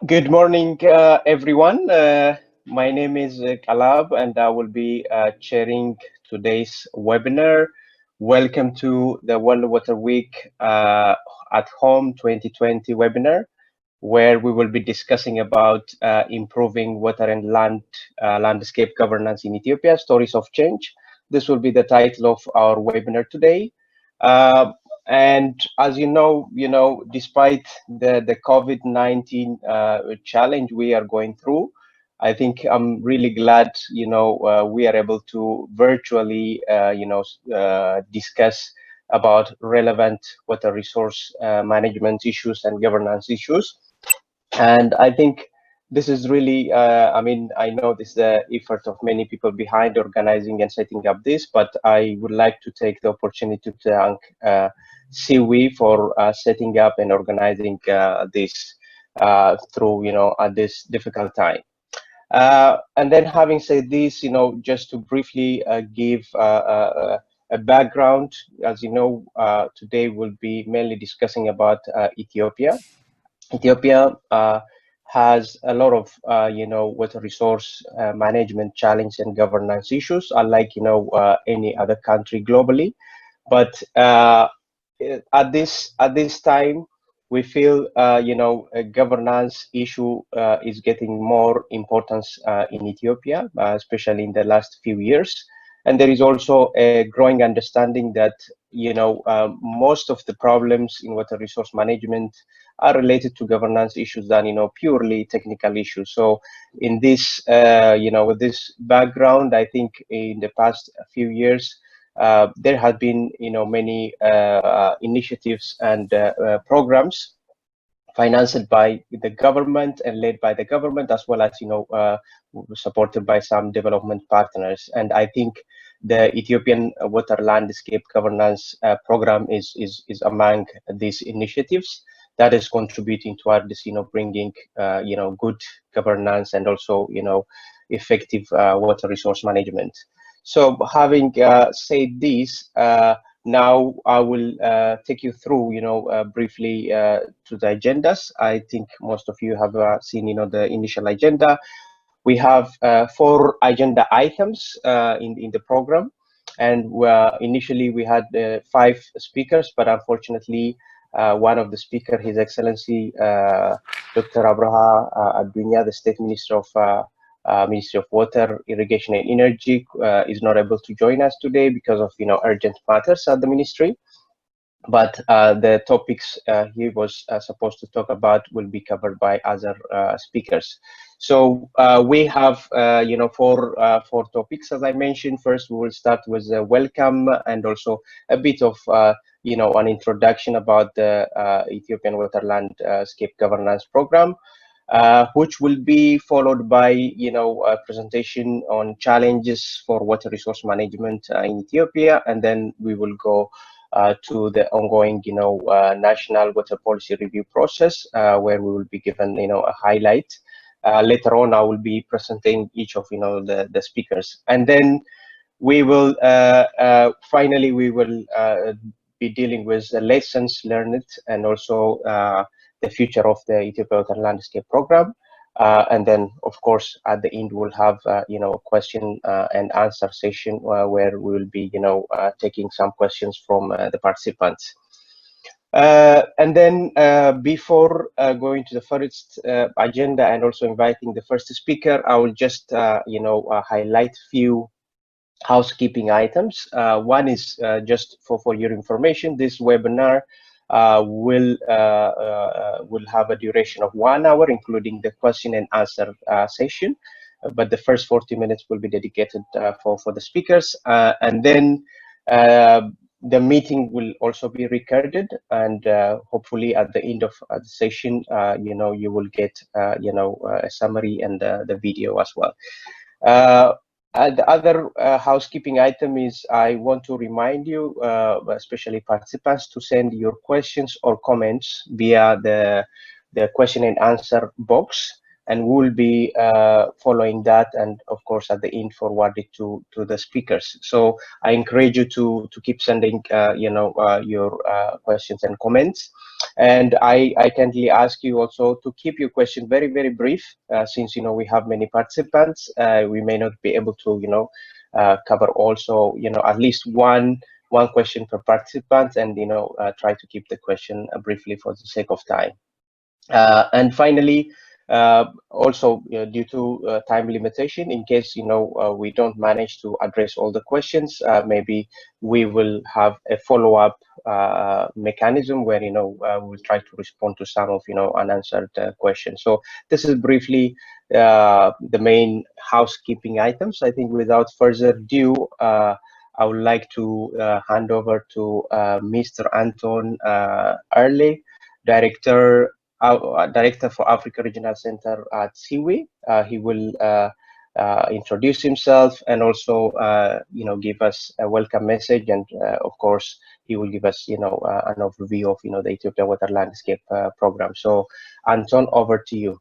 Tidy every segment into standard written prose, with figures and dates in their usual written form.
Good morning, everyone. My name is Kalab, and I will be chairing today's webinar. Welcome to the World Water Week at Home 2020 webinar, where we will be discussing about improving water and landscape governance in Ethiopia, stories of change. This will be the title of our webinar today. Uh, and as despite the COVID-19 challenge we are going through, I think I'm really glad, we are able to virtually, discuss about relevant water resource management issues and governance issues. And I think this is really, I know this is the effort of many people behind organizing and setting up this, but I would like to take the opportunity to thank Siwi for setting up and organizing this through, at this difficult time. And then having said this, just to briefly give a background, as you know, today we'll be mainly discussing about Ethiopia. Ethiopia has a lot of, water resource management challenge and governance issues, unlike, any other country globally. But at this time, we feel, a governance issue is getting more importance in Ethiopia, especially in the last few years. And there is also a growing understanding that, most of the problems in water resource management are related to governance issues than purely technical issues. So in this with this background, I think in the past few years there have been many initiatives and programs financed by the government and led by the government, as well as supported by some development partners. And I think the Ethiopian Water Landscape Governance Program is among these initiatives that is contributing toward this, bringing good governance and also effective water resource management. So having said this, now I will take you through, briefly to the agendas. I think most of you have seen, the initial agenda. We have 4 agenda items in the program, and initially we had 5 speakers, but unfortunately, one of the speakers, His Excellency Dr. Abraha Adunya, the State Minister of Ministry of Water, Irrigation and Energy, is not able to join us today because of urgent matters at the ministry. But the topics he was supposed to talk about will be covered by other speakers. So we have 4 topics, as I mentioned. First, we will start with a welcome and also a bit of an introduction about the Ethiopian Water Landscape Governance Program. Which will be followed by, a presentation on challenges for water resource management in Ethiopia, and then we will go to the ongoing, national water policy review process, where we will be given, a highlight. Later on, I will be presenting each of, the speakers, and then we will finally we will be dealing with the lessons learned and also the future of the Ethiopia Water Landscape Program. And then, of course, at the end, we'll have, a question and answer session where we will be, taking some questions from the participants. And then before going to the first agenda and also inviting the first speaker, I will just, highlight few housekeeping items. One is just for your information, this webinar will have a duration of 1 hour, including the question and answer session. But the first 40 minutes will be dedicated for the speakers, and then the meeting will also be recorded, and hopefully at the end of the session, you will get a summary and the video as well. The other housekeeping item is I want to remind you, especially participants, to send your questions or comments via the question and answer box. and we'll be following that, and of course at the end forward it to the speakers. So I encourage you to keep sending your questions and comments, and I kindly ask you also to keep your question very, very brief, since we have many participants. We may not be able to cover also at least one question per participant, and try to keep the question briefly for the sake of time. And finally, also due to time limitation, in case we don't manage to address all the questions, maybe we will have a follow-up mechanism where we'll try to respond to some of unanswered questions. So this is briefly the main housekeeping items. I think without further ado, I would like to hand over to Mr. Anton Early, Director for Africa Regional Center at CIWI. He will introduce himself and also give us a welcome message, and of course he will give us an overview of the Ethiopia Water Landscape program. So Anton, over to you.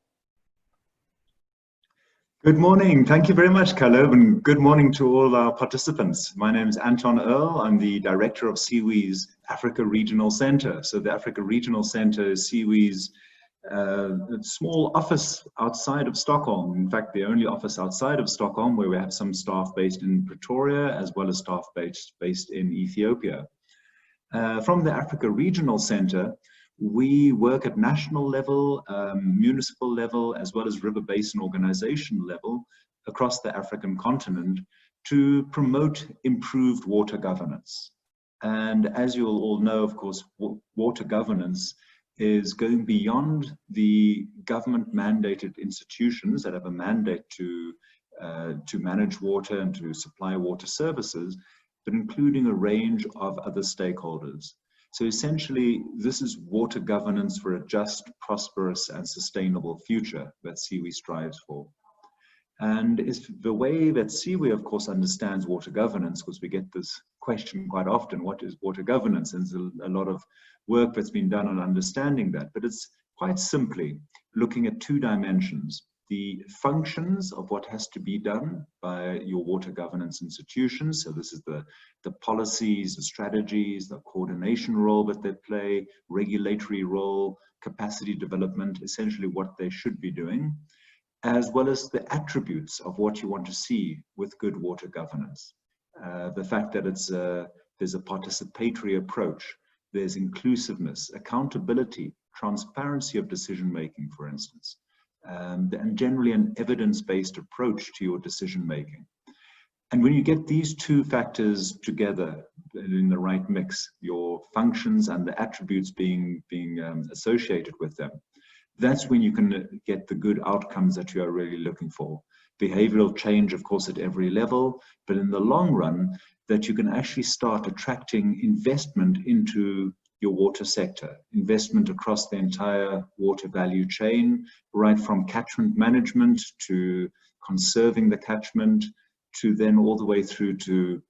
Good morning. Thank you very much, Caleb, and good morning to all our participants. My name is Anton Earl. I'm the director of CIWI's Africa Regional Center. So the Africa Regional Center is CIWI's small office outside of Stockholm. In fact, the only office outside of Stockholm, where we have some staff based in Pretoria as well as staff based in Ethiopia. From the Africa Regional Center, we work at national level, municipal level, as well as river basin organization level across the African continent to promote improved water governance. And as you all know, of course, water governance is going beyond the government mandated institutions that have a mandate to manage water and to supply water services, but including a range of other stakeholders. So essentially, this is water governance for a just, prosperous, and sustainable future that CIWI strives for. And it's the way that CIWI, of course, understands water governance, because we get this question quite often: what is water governance? And there's a lot of work that's been done on understanding that. But it's quite simply looking at two dimensions: the functions of what has to be done by your water governance institutions. So this is the policies, the strategies, the coordination role that they play, regulatory role, capacity development, essentially what they should be doing, as well as the attributes of what you want to see with good water governance. The fact that there's a participatory approach, there's inclusiveness, accountability, transparency of decision-making, for instance, and generally an evidence-based approach to your decision-making. And when you get these two factors together in the right mix, your functions and the attributes being associated with them, that's when you can get the good outcomes that you are really looking for. Behavioral change, of course, at every level, but in the long run, that you can actually start attracting investment into your water sector, investment across the entire water value chain, right from catchment management to conserving the catchment, to then all the way through to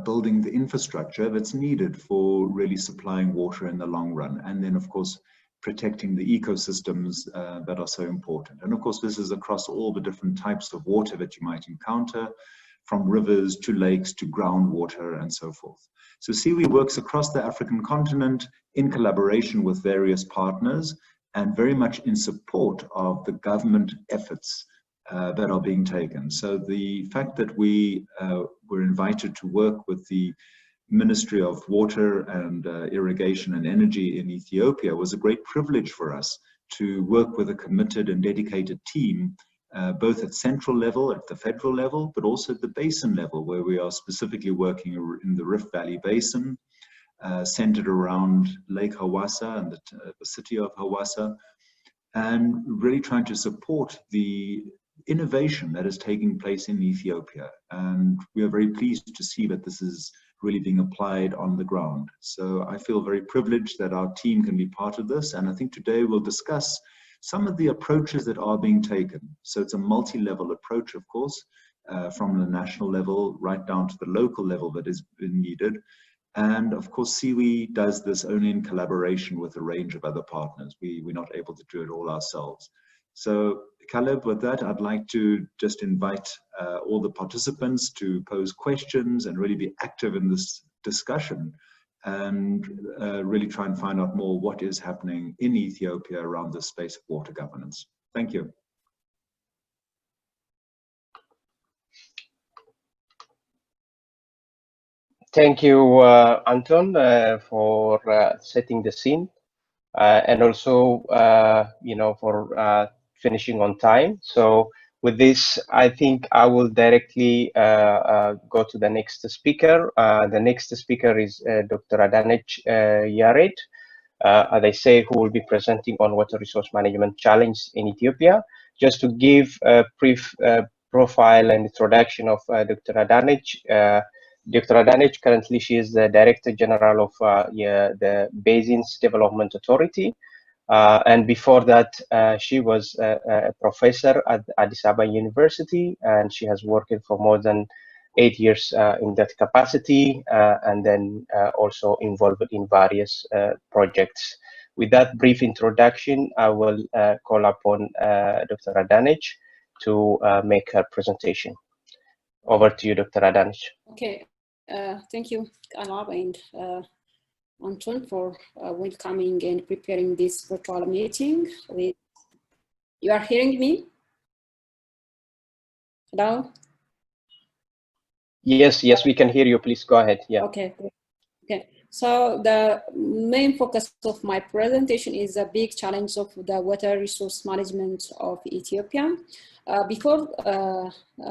building the infrastructure that's needed for really supplying water in the long run. And then, of course, protecting the ecosystems that are so important. And of course, this is across all the different types of water that you might encounter, from rivers to lakes to groundwater and so forth. So CIWI works across the African continent in collaboration with various partners and very much in support of the government efforts that are being taken. So the fact that we were invited to work with the Ministry of Water and Irrigation and Energy in Ethiopia was a great privilege for us to work with a committed and dedicated team, both at central level, at the federal level, but also at the basin level, where we are specifically working in the Rift Valley Basin, centered around Lake Hawassa and the city of Hawassa, and really trying to support the innovation that is taking place in Ethiopia. And we are very pleased to see that this is really being applied on the ground. So I feel very privileged that our team can be part of this. And I think today we'll discuss some of the approaches that are being taken. So it's a multi-level approach, of course, from the national level right down to the local level that is needed. And of course, CIWI does this only in collaboration with a range of other partners. We're not able to do it all ourselves. So Caleb, with that, I'd like to just invite all the participants to pose questions and really be active in this discussion, and really try and find out more what is happening in Ethiopia around the space of water governance. Thank you. Thank you, Anton, for setting the scene, and also, for finishing on time. So with this, I think I will directly go to the next speaker. The next speaker is Dr. Adanej Yared, as I say, who will be presenting on water resource management challenge in Ethiopia. Just to give a brief profile and introduction of Dr. Adanej. Dr. Adanej, currently she is the Director General of the Basins Development Authority. And before that, she was a professor at Addis Ababa University, and she has worked for more than 8 years in that capacity, and then also involved in various projects. With that brief introduction, I will call upon Dr. Adanej to make her presentation. Over to you, Dr. Adanej. Okay, thank you, Caleb and Anton, for welcoming and preparing this virtual meeting. You are hearing me? Hello? Yes, we can hear you. Please go ahead. Yeah. Okay. Okay. So the main focus of my presentation is a big challenge of the water resource management of Ethiopia. Before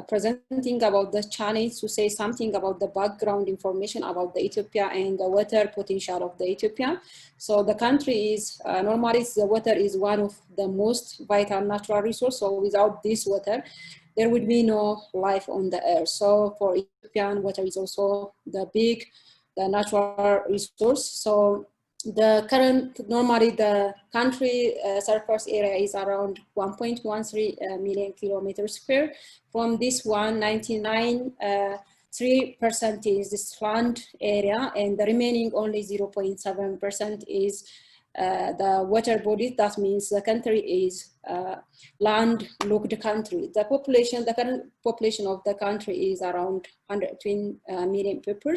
presenting about the challenge, to say something about the background information about the Ethiopia and the water potential of the Ethiopia. So the country is, normally the water is one of the most vital natural resource. So without this water, there would be no life on the earth. So for Ethiopian, water is also the natural resource. So the current, normally the country surface area is around 1.13 million kilometers square. From this one, 99.3% is this land area, and the remaining only 0.7% is the water body. That means the country is land-locked country. The current population of the country is around 120 million people.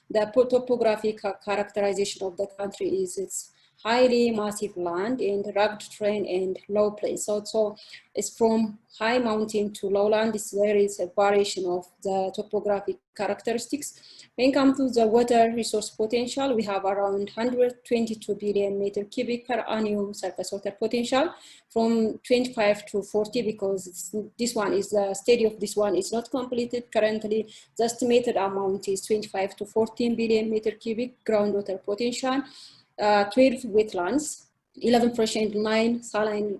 The topographic characterization of the country is its highly massive land and rugged terrain and low place. So it's from high mountain to lowland. There is a variation of the topographic characteristics. When it comes to the water resource potential, we have around 122 billion meter cubic per annum surface water potential, from 25 to 40, because this one is the study of this one is not completed currently. The estimated amount is 25 to 14 billion meter cubic groundwater potential, 12 wetlands, 11 fresh and 9 saline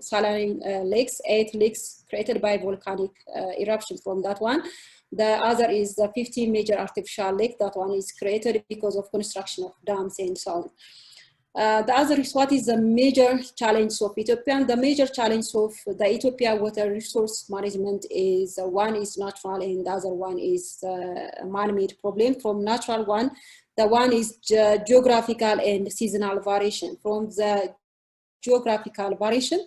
lakes, 8 lakes created by volcanic eruption from that one. The other is the 15 major artificial lake. That one is created because of construction of dams and so on. The other is, what is the major challenge of Ethiopia? The major challenge of the Ethiopia water resource management is one is natural and the other one is man-made problem. From natural one, the one is geographical and seasonal variation. From the geographical variation,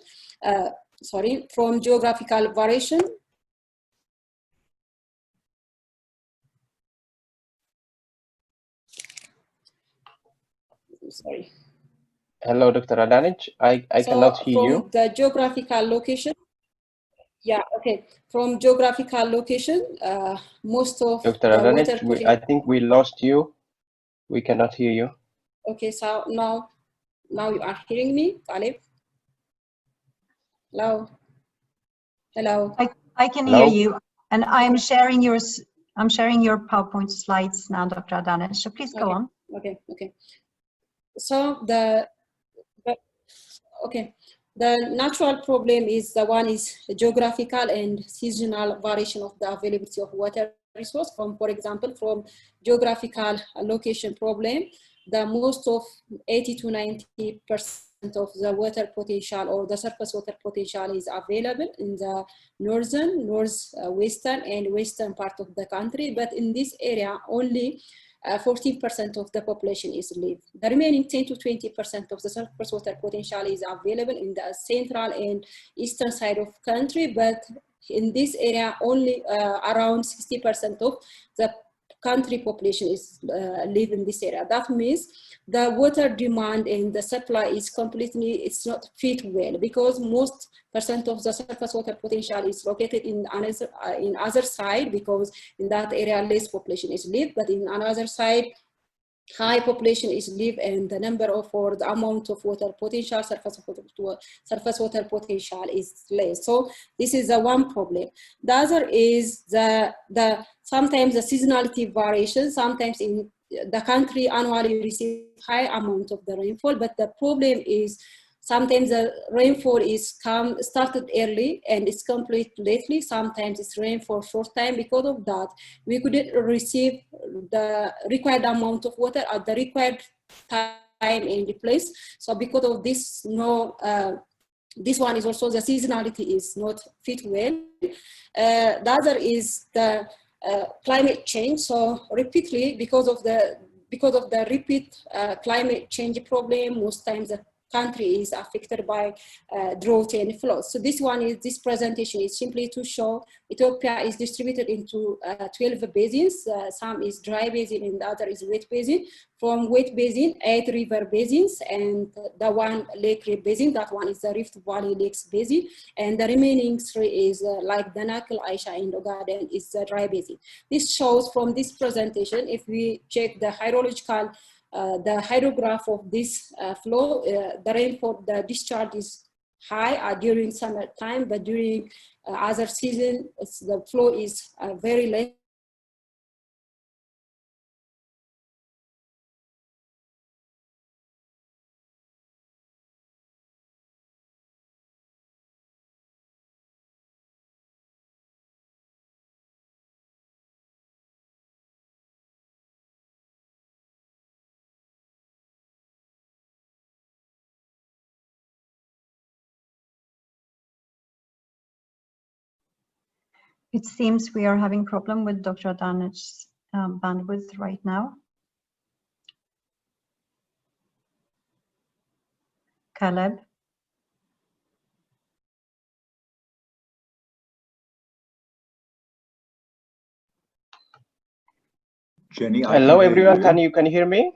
sorry. Hello, Dr. Adanej. I cannot hear you. From the geographical location, yeah, okay. From geographical location, most of Dr. Adanej, I think we lost you. We cannot hear you. Okay, so now you are hearing me, Caleb? Hello? Hello? I can hear you, and I'm sharing your PowerPoint slides now, Dr. Adanej, so please go on. Okay. So the natural problem is the one is geographical and seasonal variation of the availability of water resource. For example, from geographical location problem, the most of 80 to 90% of the water potential or the surface water potential is available in the northwestern and western part of the country. But in this area, only 14% of the population is live. The remaining 10 to 20% of the surface water potential is available in the central and eastern side of country, but in this area only around 60% of the country population is live in this area. That means the water demand and the supply is completely, it's not fit well, because most percent of the surface water potential is located in other side, because in that area less population is live, but in another side high population is live, and the number of, or the amount of water potential, surface water potential is less. So this is the one problem. The other is sometimes the seasonality variation. Sometimes in the country annually receive high amount of the rainfall, but the problem is sometimes the rainfall is started early and it's complete lately. Sometimes it's rain for short time. Because of that, we couldn't receive the required amount of water at the required time and place. So because of this, this one is also the seasonality is not fit well. The other is the climate change. So repeatedly, because of the repeat climate change problem, most times the country is affected by drought and floods. So this presentation is simply to show Ethiopia is distributed into 12 basins. Some is dry basin and the other is wet basin. From wet basin, 8 river basins, and the one lake basin, that one is the Rift Valley Lakes Basin, and the remaining 3 is like Danakil, Aisha, and Ogaden is the dry basin. This shows from this presentation, if we check the hydrological the hydrograph of this flow, the rainfall, the discharge is high during summer time, but during other season, the flow is very less. It seems we are having problem with Dr. Adanech's bandwidth right now. Caleb? Jenny, hello everyone, can you hear me?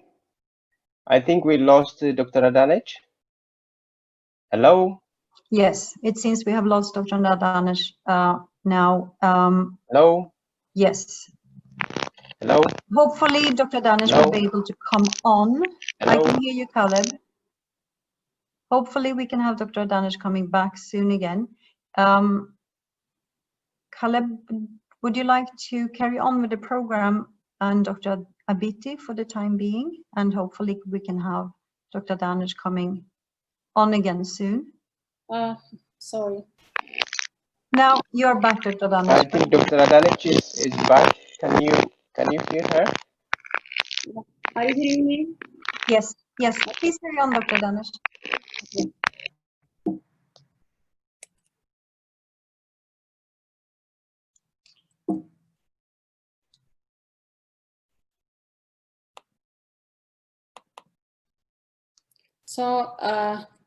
I think we lost Dr. Adanech. Hello? Yes, it seems we have lost Dr. Adanech now. Hello? Yes. Hello? Hopefully Dr. Adanech will be able to come on. Hello? I can hear you, Caleb. Hopefully we can have Dr. Adanech coming back soon again. Caleb, would you like to carry on with the program and Dr. Abiti for the time being? And hopefully we can have Dr. Adanech coming on again soon. Sorry. Now you're back, Dr. Adanech. I think Dr. Adanech is back. Can you hear her? Are you hearing me? Yes, yes. Please carry on, Dr. Adanech. Okay. So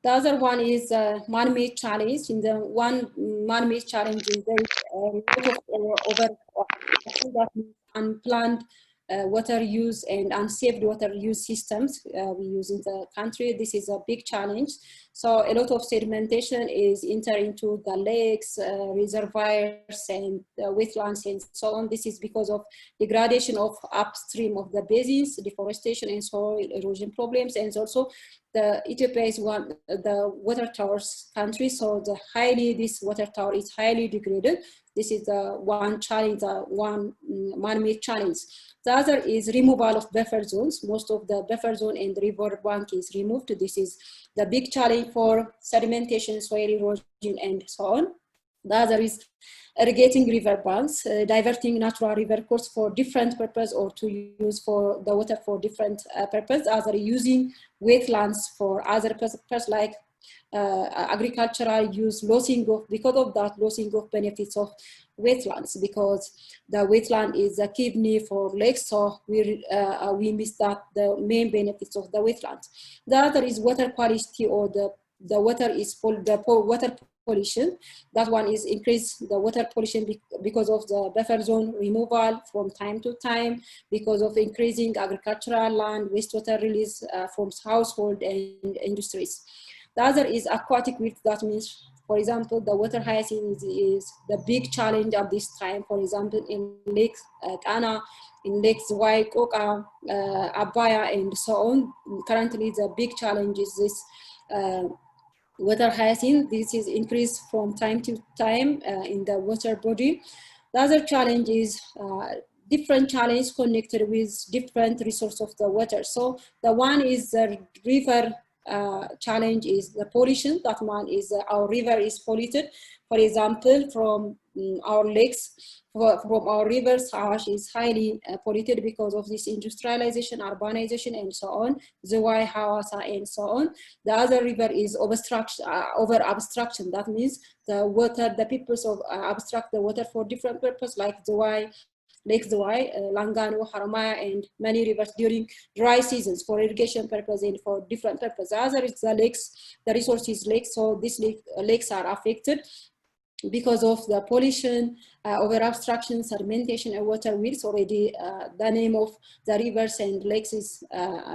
the other one is man-made challenge. In the one man-made challenge is there is a lot of that unplanned water use and unsafe water use systems we use in the country. This is a big challenge. So a lot of sedimentation is entering into the lakes, reservoirs, and wetlands, and so on. This is because of degradation of upstream of the basins, deforestation and soil erosion problems, and also the Ethiopia is the water towers country, so this water tower is highly degraded. This is the one challenge, the one man-made challenge. The other is removal of buffer zones. Most of the buffer zone and river bank is removed. This is the big challenge for sedimentation, soil erosion, and so on. The other is irrigating river banks, diverting natural river course for different purpose or to use for the water for different purpose. Other using wetlands for other purpose like agricultural use losing of, because of that, losing of benefits of wetlands, because the wetland is a kidney for lakes, so we miss that the main benefits of the wetlands. The other is water quality, or the water is water pollution. That one is increase the water pollution because of the buffer zone removal from time to time, because of increasing agricultural land, wastewater release from household and industries. The other is aquatic weed. That means, for example, the water hyacinth is the big challenge at this time. For example, in Lake Tana, in Lakes Zwai, Koka, Abaya, and so on. Currently, the big challenge is this water hyacinth. This is increased from time to time in the water body. The other challenge is different challenge connected with different resource of the water. So the one is the river challenge is the pollution. That one is our river is polluted. For example, from our lakes, from our rivers, Ash is highly polluted because of this industrialization, urbanization, and so on. Zawai, Hawassa, and so on. The other river is over abstraction. That means the water, the peoples of abstract the water for different purpose, like Zawai, Lake Zawai, Langano, Haramaya, and many rivers during dry seasons for irrigation purpose and for different purposes. The other is the lakes, the resource is lakes, so these lakes are affected because of the pollution, over abstraction, sedimentation, and water wheels. Already the name of the rivers and lakes is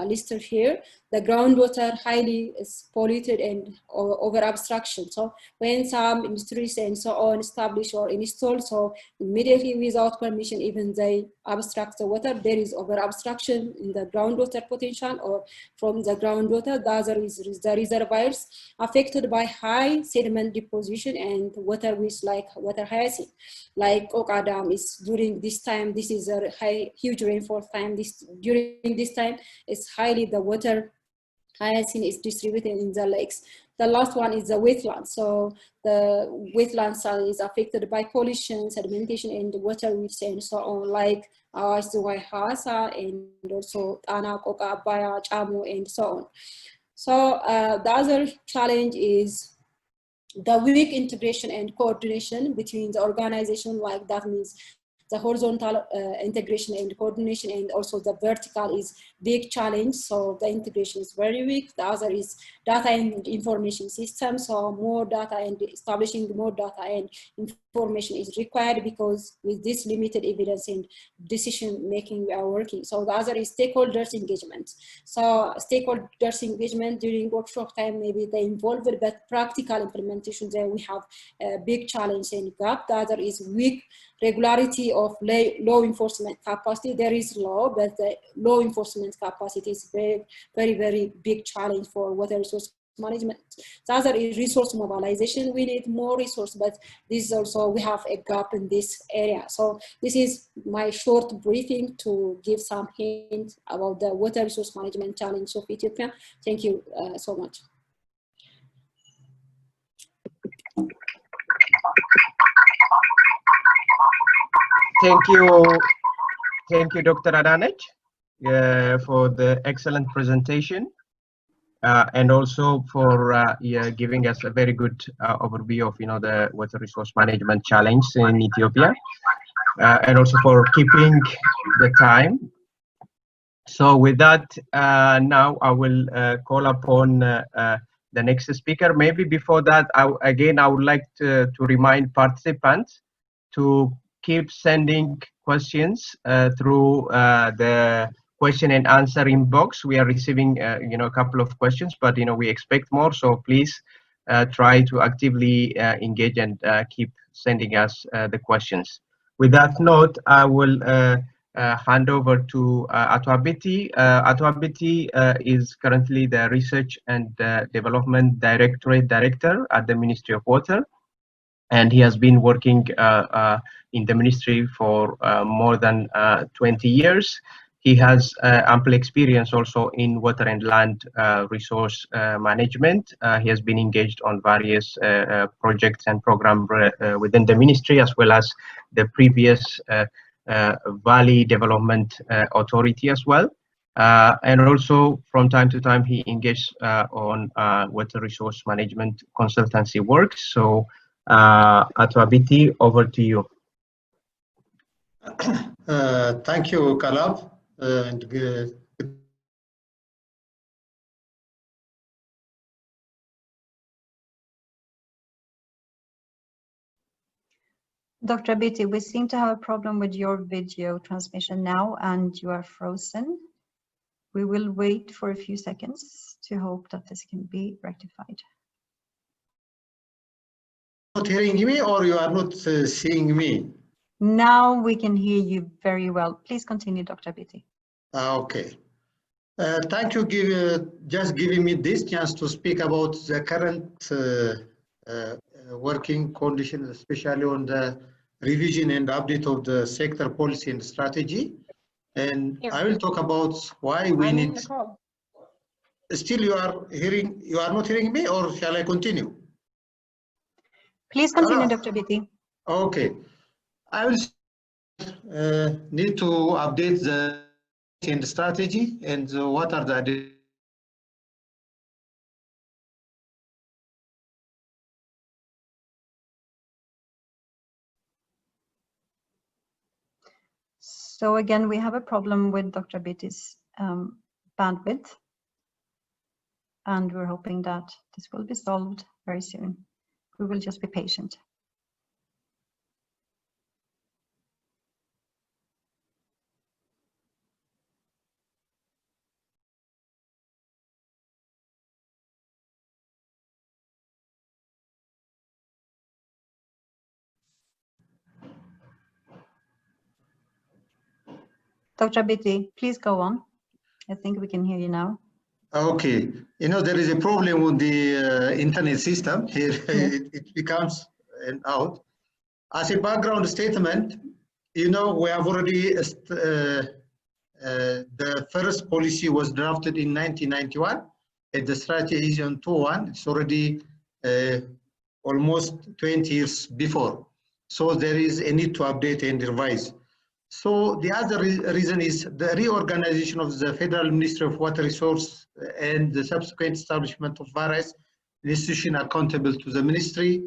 listed here. The groundwater highly is polluted and over abstraction. So when some industries and so on establish or install, so immediately without permission, even they abstract the water, there is over abstraction in the groundwater potential or from the groundwater. The other is the reservoirs affected by high sediment deposition and water with like water hyacinth. Like Oka Dam is during this time, this is a huge rainfall time. During this time, it's highly the water hyacinth is distributed in the lakes. The last one is the wetlands. So the wetlands is affected by pollution, sedimentation, and water weeds and so on, like Zawai, Hawassa, and also Tana, Koka, Abaya, Chamo, and so on. So the other challenge is the weak integration and coordination between the organization, like that means the horizontal integration and coordination, and also the vertical is big challenge. So the integration is very weak. The other is data and information system. So more data and establishing more data and information is required, because with this limited evidence and decision making we are working. So the other is stakeholders engagement. So stakeholders engagement during workshop time, maybe they involved, but practical implementation there we have a big challenge and gap. The other is weak regularity of law enforcement capacity. There is law, but the law enforcement capacity is very big challenge for water resource management. The other is resource mobilization. We need more resource, but this is also, we have a gap in this area. So this is my short briefing to give some hint about the water resource management challenge of Ethiopia. Thank you so much. Thank you, Dr. Adanek, for the excellent presentation, and also for giving us a very good overview of the water resource management challenge in Ethiopia, and also for keeping the time. So with that, now I will call upon the next speaker. Maybe before that, I would like to remind participants to keep sending questions through the question and answer inbox. We are receiving a couple of questions, but we expect more, so please try to actively engage and keep sending us the questions. With that note, I will hand over to Ato Abiti. Ato Abiti is currently the Research and Development Director at the Ministry of Water, and he has been working in the ministry for more than 20 years. He has ample experience also in water and land resource management. He has been engaged on various projects and programs within the ministry, as well as the previous Valley Development Authority as well. And also from time to time he engaged on water resource management consultancy work. So Ato Abiti, over to you. Thank you, Caleb. Dr. Abiti, we seem to have a problem with your video transmission now, and you are frozen. We will wait for a few seconds to hope that this can be rectified. Not hearing me, or you are not seeing me? Now we can hear you very well. Please continue, Dr. Abiti. Okay. Thank you just giving me this chance to speak about the current working conditions, especially on the revision and update of the sector policy and strategy. And I will talk about why we need. Still, you are not hearing me, or shall I continue? Please continue, Dr. Abiti. Okay. I will need to update the strategy and what are the So again, we have a problem with Dr. Abiti's bandwidth, and we're hoping that this will be solved very soon. We will just be patient. Dr. Abiti, please go on. I think we can hear you now. Okay. You know, there is a problem with the internet system here. It becomes and out. As a background statement, you know, we have already, the first policy was drafted in 1991 at the strategy on 2.1. It's already almost 20 years before. So there is a need to update and revise. So the other reason is the reorganization of the Federal Ministry of Water Resource and the subsequent establishment of various institutions accountable to the ministry.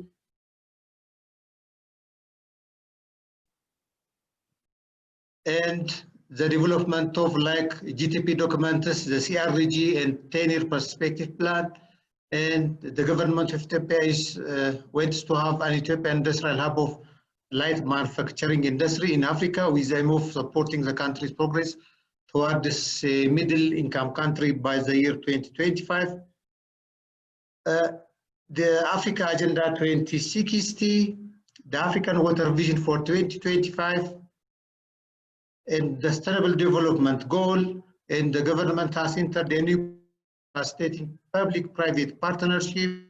And the development of like GTP documents, the CRG and 10-year perspective plan. And the government of Ethiopia is wants to have an Ethiopian industrial hub of light manufacturing industry in Africa with the aim of supporting the country's progress toward this middle income country by the year 2025. The Africa Agenda 2060, the African Water Vision for 2025, and the Sustainable Development Goal, and the government has entered a new stating public-private partnership,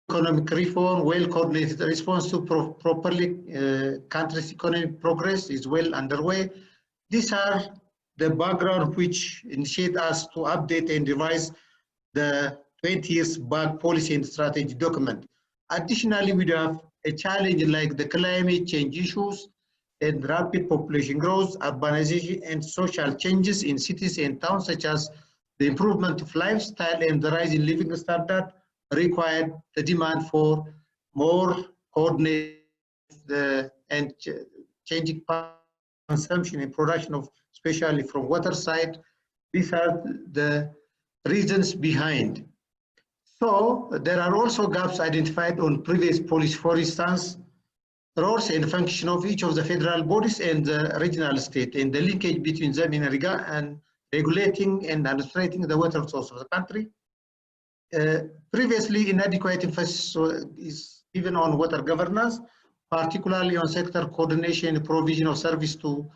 economic reform, well-coordinated response to properly country's economic progress is well underway. These are the background which initiate us to update and revise the 20 years back policy and strategy document. Additionally, we have a challenge like the climate change issues and rapid population growth, urbanization, and social changes in cities and towns, such as the improvement of lifestyle and the rise in living standard required the demand for more coordinated and changing consumption and production of, especially from water side. These are the reasons behind. So there are also gaps identified on previous policy, for instance, roles and function of each of the federal bodies and the regional state, and the linkage between them in regard and regulating and administrating the water resource of the country. Previously, inadequate emphasis is given on water governance, particularly on sector coordination and provision of service to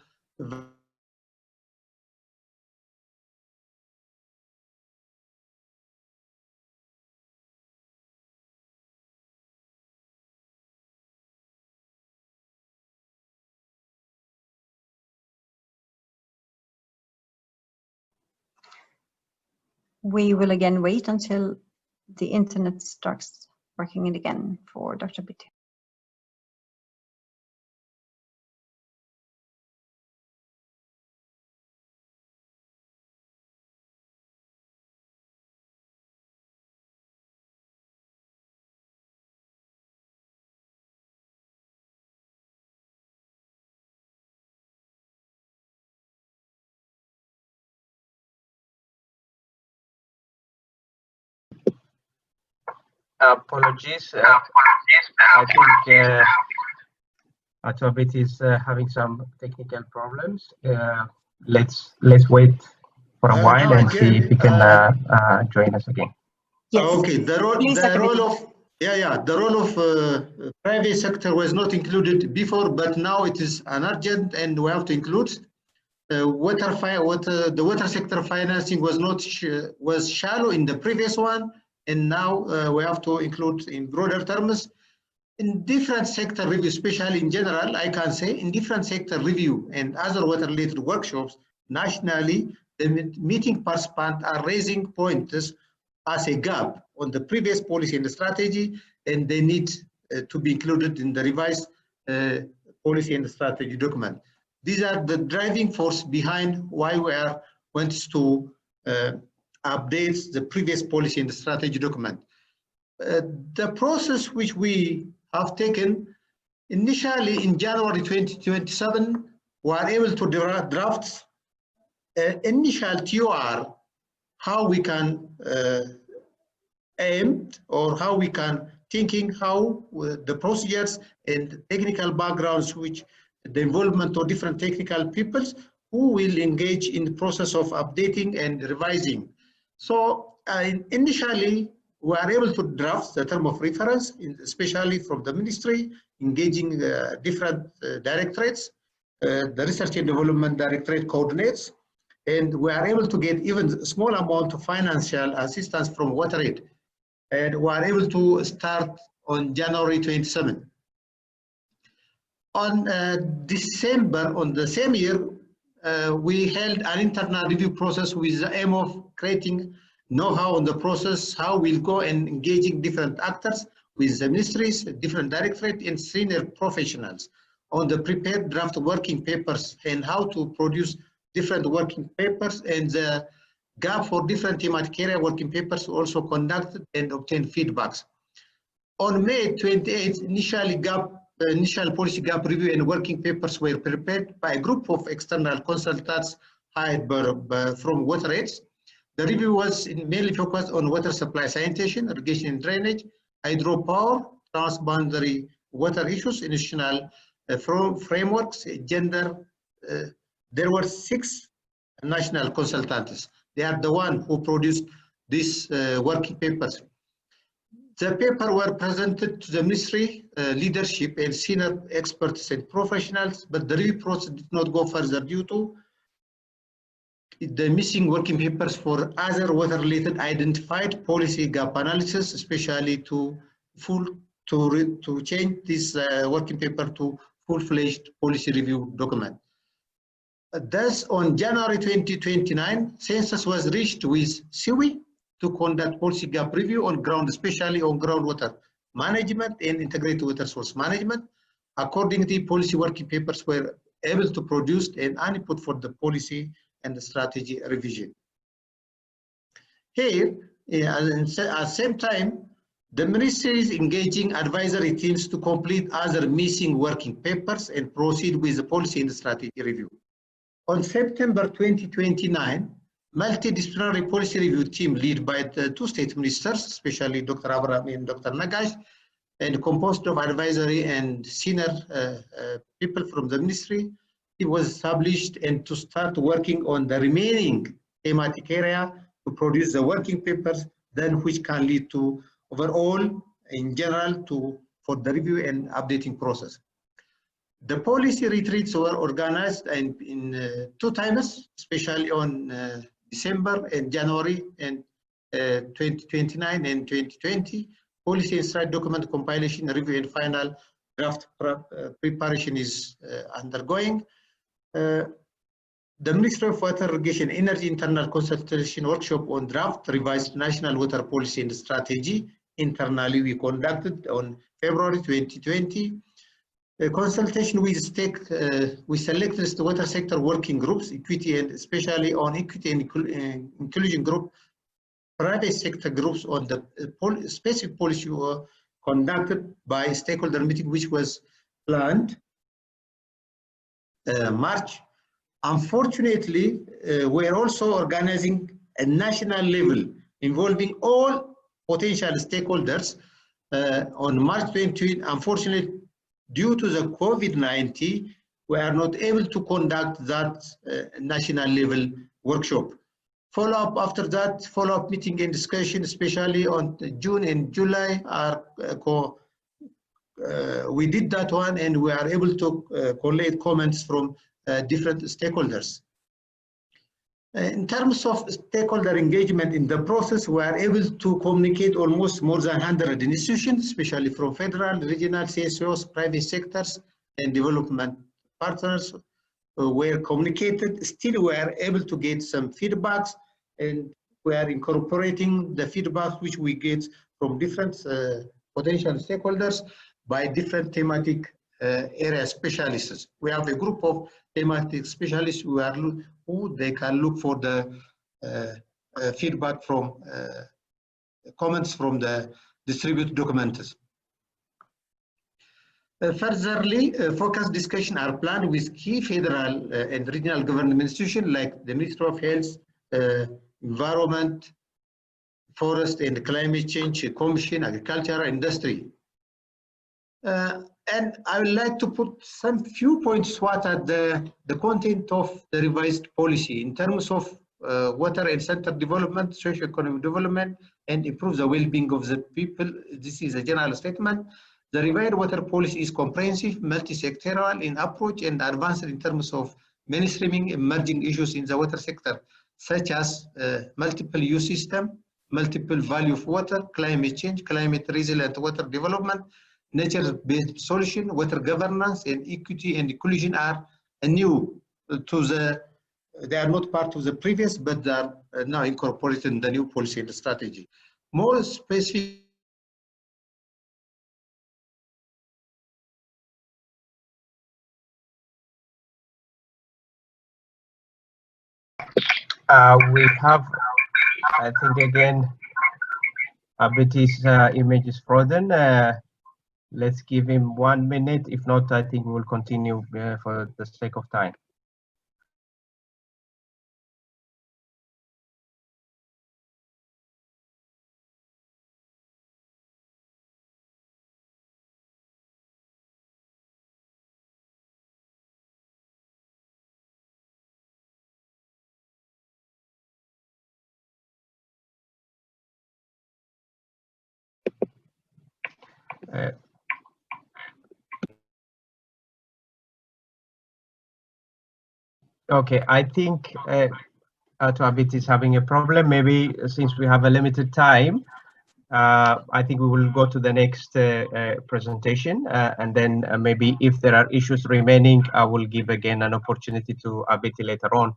We will again wait until the internet starts working again for Dr. Abiti. Apologies. I think Ato Abeti is having some technical problems. Let's wait for a while and see if he can join us again. Yes. Okay, the role of private sector was not included before, but now it is an urgent, and we have to include the water sector financing was shallow in the previous one, and now we have to include in broader terms. In different sector review, especially in general, I can say in different sector review and other water-related workshops nationally, the meeting participants are raising points as a gap on the previous policy and the strategy, and they need to be included in the revised policy and strategy document. These are the driving force behind why we are wants to update the previous policy and strategy document. The process which we have taken initially in January 2027, we are able to draft initial TOR, how we can aim or how we can thinking how the procedures and technical backgrounds which the involvement of different technical peoples who will engage in the process of updating and revising. So initially we are able to draft the term of reference, especially from the ministry, engaging different directorates. The Research and Development Directorate coordinates, and we are able to get even a small amount of financial assistance from WaterAid. And we are able to start on January 27. On December, on the same year, we held an internal review process with the aim of creating know-how on the process, how we'll go and engaging different actors with the ministries, different directorates, and senior professionals on the prepared draft working papers and how to produce different working papers, and the gap for different thematic area working papers also conducted and obtained feedbacks. On May 28th, initial policy gap review and working papers were prepared by a group of external consultants hired from WaterAid. The review was mainly focused on water supply sanitation, irrigation and drainage, hydropower, transboundary water issues, institutional frameworks, gender. There were 6 national consultants. They are the one who produced these working papers. The paper were presented to the ministry leadership and senior experts and professionals, but the review process did not go further due to the missing working papers for other water-related identified policy gap analysis, especially to change this working paper to full-fledged policy review document. Thus, on January 2029, census was reached with SIWI to conduct policy gap review on ground, especially on groundwater management and integrated water source management. Accordingly, policy working papers were able to produce an input for the policy and the strategy revision. Here, at the same time, the ministry is engaging advisory teams to complete other missing working papers and proceed with the policy and strategy review. On September 2029, multidisciplinary policy review team led by the 2 state ministers, especially Dr. Abraham and Dr. Nagash, and composed of advisory and senior people from the ministry, it was established and to start working on the remaining thematic area to produce the working papers, then which can lead to overall, in general, for the review and updating process. The policy retreats were organized in 2 times, especially on December and January and 2029 and 2020. Policy and strategy document compilation, review, and final draft preparation is undergoing. The Ministry of Water, Irrigation, Energy internal consultation workshop on draft revised national water policy and strategy internally we conducted on February 2020. A consultation with we selected the water sector working groups, equity and especially on equity and inclusion group, private sector groups on the specific policy conducted by stakeholder meeting, which was planned March. Unfortunately, we are also organizing a national level involving all potential stakeholders on March 20. Unfortunately, due to the COVID-19, we are not able to conduct that national level workshop. Follow-up after that, follow-up meeting and discussion, especially on June and July, we did that one, and we are able to collate comments from different stakeholders. In terms of stakeholder engagement in the process, we are able to communicate almost more than 100 institutions, especially from federal, regional, CSOs, private sectors, and development partners were communicated. Still, we are able to get some feedbacks, and we are incorporating the feedback which we get from different potential stakeholders by different thematic area specialists. We have a group of thematic specialists who they can look for the feedback from comments from the distributed documents. Furtherly, focused discussions are planned with key federal and regional government institutions like the Ministry of Health, Environment, Forest and Climate Change Commission, Agriculture, Industry. And I would like to put some few points what are the content of the revised policy in terms of water and center development, socio-economic development, and improve the well-being of the people. This is a general statement. The revised water policy is comprehensive, multi-sectoral in approach, and advanced in terms of mainstreaming emerging issues in the water sector, such as multiple use system, multiple value of water, climate change, climate resilient water development, nature-based solution, water governance, and equity and inclusion are new to the, they are not part of the previous, but they are now incorporated in the new policy and strategy. More specific we have, I think again, Abiti's image is frozen. Let's give him 1 minute. If not, I think we'll continue for the sake of time. Okay, I think Abit is having a problem. Maybe since we have a limited time, I think we will go to the next presentation, and then maybe if there are issues remaining, I will give again an opportunity to Abit later on,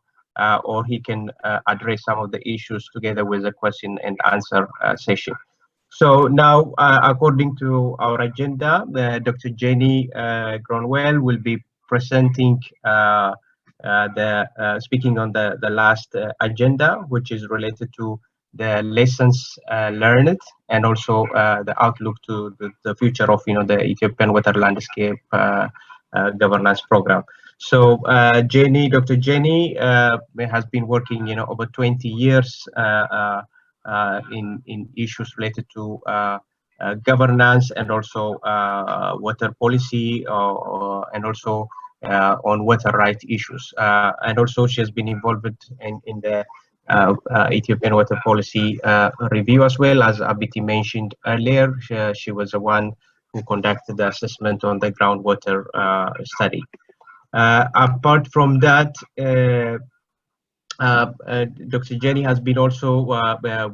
or he can address some of the issues together with the question and answer session. So now, according to our agenda, Dr. Jenny Gronwell will be presenting speaking on the last agenda, which is related to the lessons learned and also the outlook to the future of the Ethiopian water landscape governance program. So Dr. Jenny has been working over 20 years in issues related to governance and also water policy and also on water rights issues. And also she has been involved in the Ethiopian water policy review as well. As Abiti mentioned earlier, she was the one who conducted the assessment on the groundwater study. Apart from that, Dr. Jenny has been also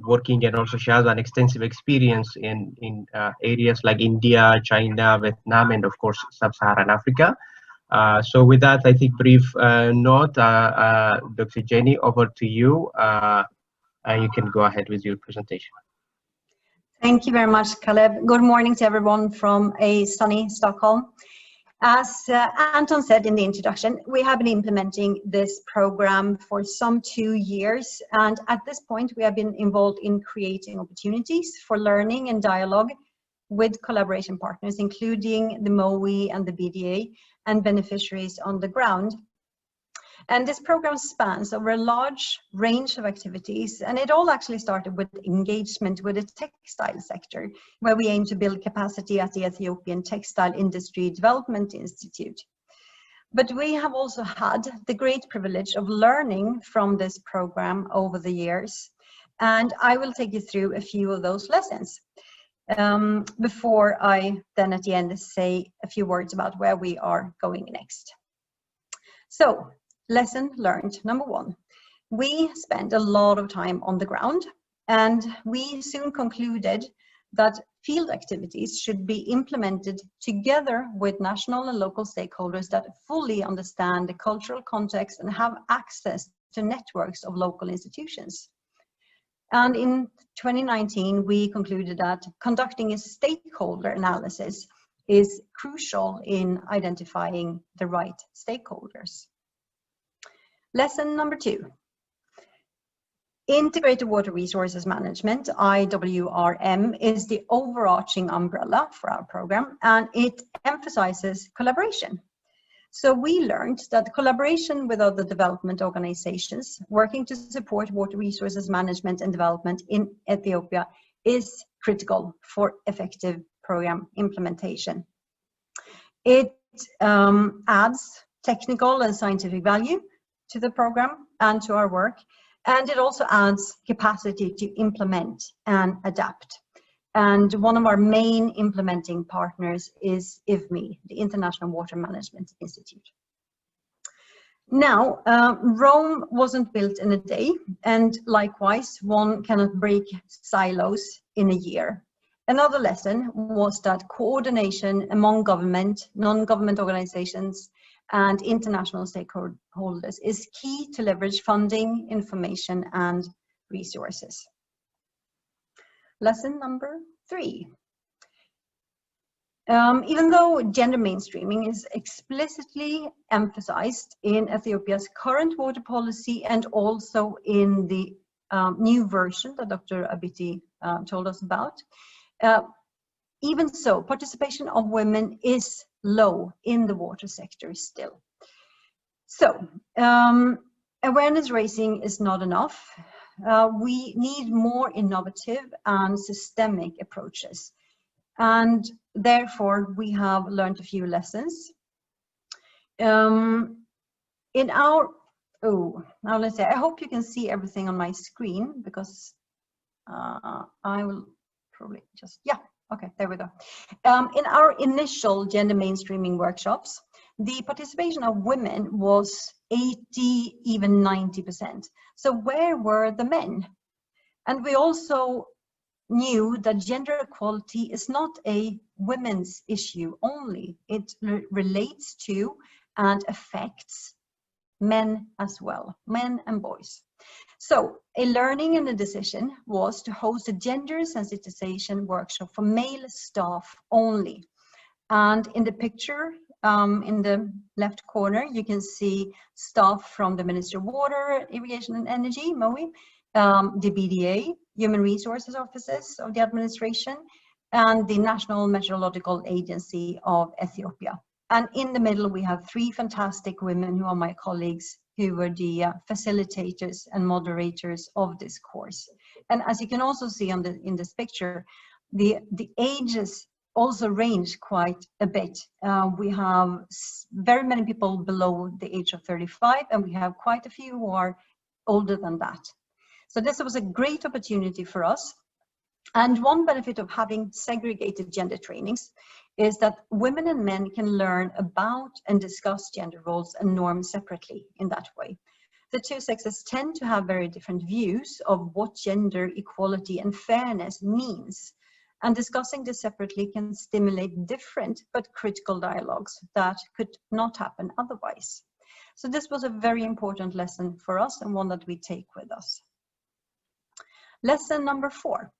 working, and also she has an extensive experience in areas like India, China, Vietnam, and of course Sub-Saharan Africa. So with that, I think brief note, Dr. Jenny, over to you. You can go ahead with your presentation. Thank you very much, Caleb. Good morning to everyone from a sunny Stockholm. As Anton said in the introduction, we have been implementing this program for some 2 years, and at this point we have been involved in creating opportunities for learning and dialogue with collaboration partners, including the MOE and the BDA and beneficiaries on the ground. And this program spans over a large range of activities, and it all actually started with engagement with the textile sector, where we aim to build capacity at the Ethiopian Textile Industry Development Institute. But we have also had the great privilege of learning from this program over the years, and I will take you through a few of those lessons before I then at the end say a few words about where we are going next. So, lesson learned, number one. We spent a lot of time on the ground, and we soon concluded that field activities should be implemented together with national and local stakeholders that fully understand the cultural context and have access to networks of local institutions. And in 2019, we concluded that conducting a stakeholder analysis is crucial in identifying the right stakeholders. Lesson number two. Integrated Water Resources Management, IWRM, is the overarching umbrella for our program, and it emphasizes collaboration. So we learned that collaboration with other development organizations working to support water resources management and development in Ethiopia is critical for effective program implementation. It adds technical and scientific value to the program and to our work, and it also adds capacity to implement and adapt. And one of our main implementing partners is IWMI, the International Water Management Institute. Now, Rome wasn't built in a day, and likewise, one cannot break silos in a year. Another lesson was that coordination among government, non-government organizations, and international stakeholders is key to leverage funding, information, and resources. Lesson number three. Even though gender mainstreaming is explicitly emphasized in Ethiopia's current water policy and also in the new version that Dr. Abiti told us about, even so, participation of women is low in the water sector still. So, awareness raising is not enough. We need more innovative and systemic approaches. And therefore, we have learned a few lessons. In our, now let's say, I hope you can see everything on my screen because I will probably just, yeah, okay, there we go. In our initial gender mainstreaming workshops, the participation of women was 80, even 90%. So where were the men? And we also knew that gender equality is not a women's issue only. It relates to and affects men as well, men and boys. So a learning and a decision was to host a gender sensitization workshop for male staff only. And in the picture, in the left corner, you can see staff from the Ministry of Water, Irrigation and Energy, MOE, the BDA, Human Resources Offices of the administration, and the National Meteorological Agency of Ethiopia. And in the middle, we have three fantastic women who are my colleagues who were the facilitators and moderators of this course. And as you can also see on in this picture, the ages also range quite a bit. We have very many people below the age of 35, and we have quite a few who are older than that. So this was a great opportunity for us. And one benefit of having segregated gender trainings is that women and men can learn about and discuss gender roles and norms separately in that way. The two sexes tend to have very different views of what gender equality and fairness means. And discussing this separately can stimulate different but critical dialogues that could not happen otherwise. So this was a very important lesson for us and one that we take with us. Lesson number 4.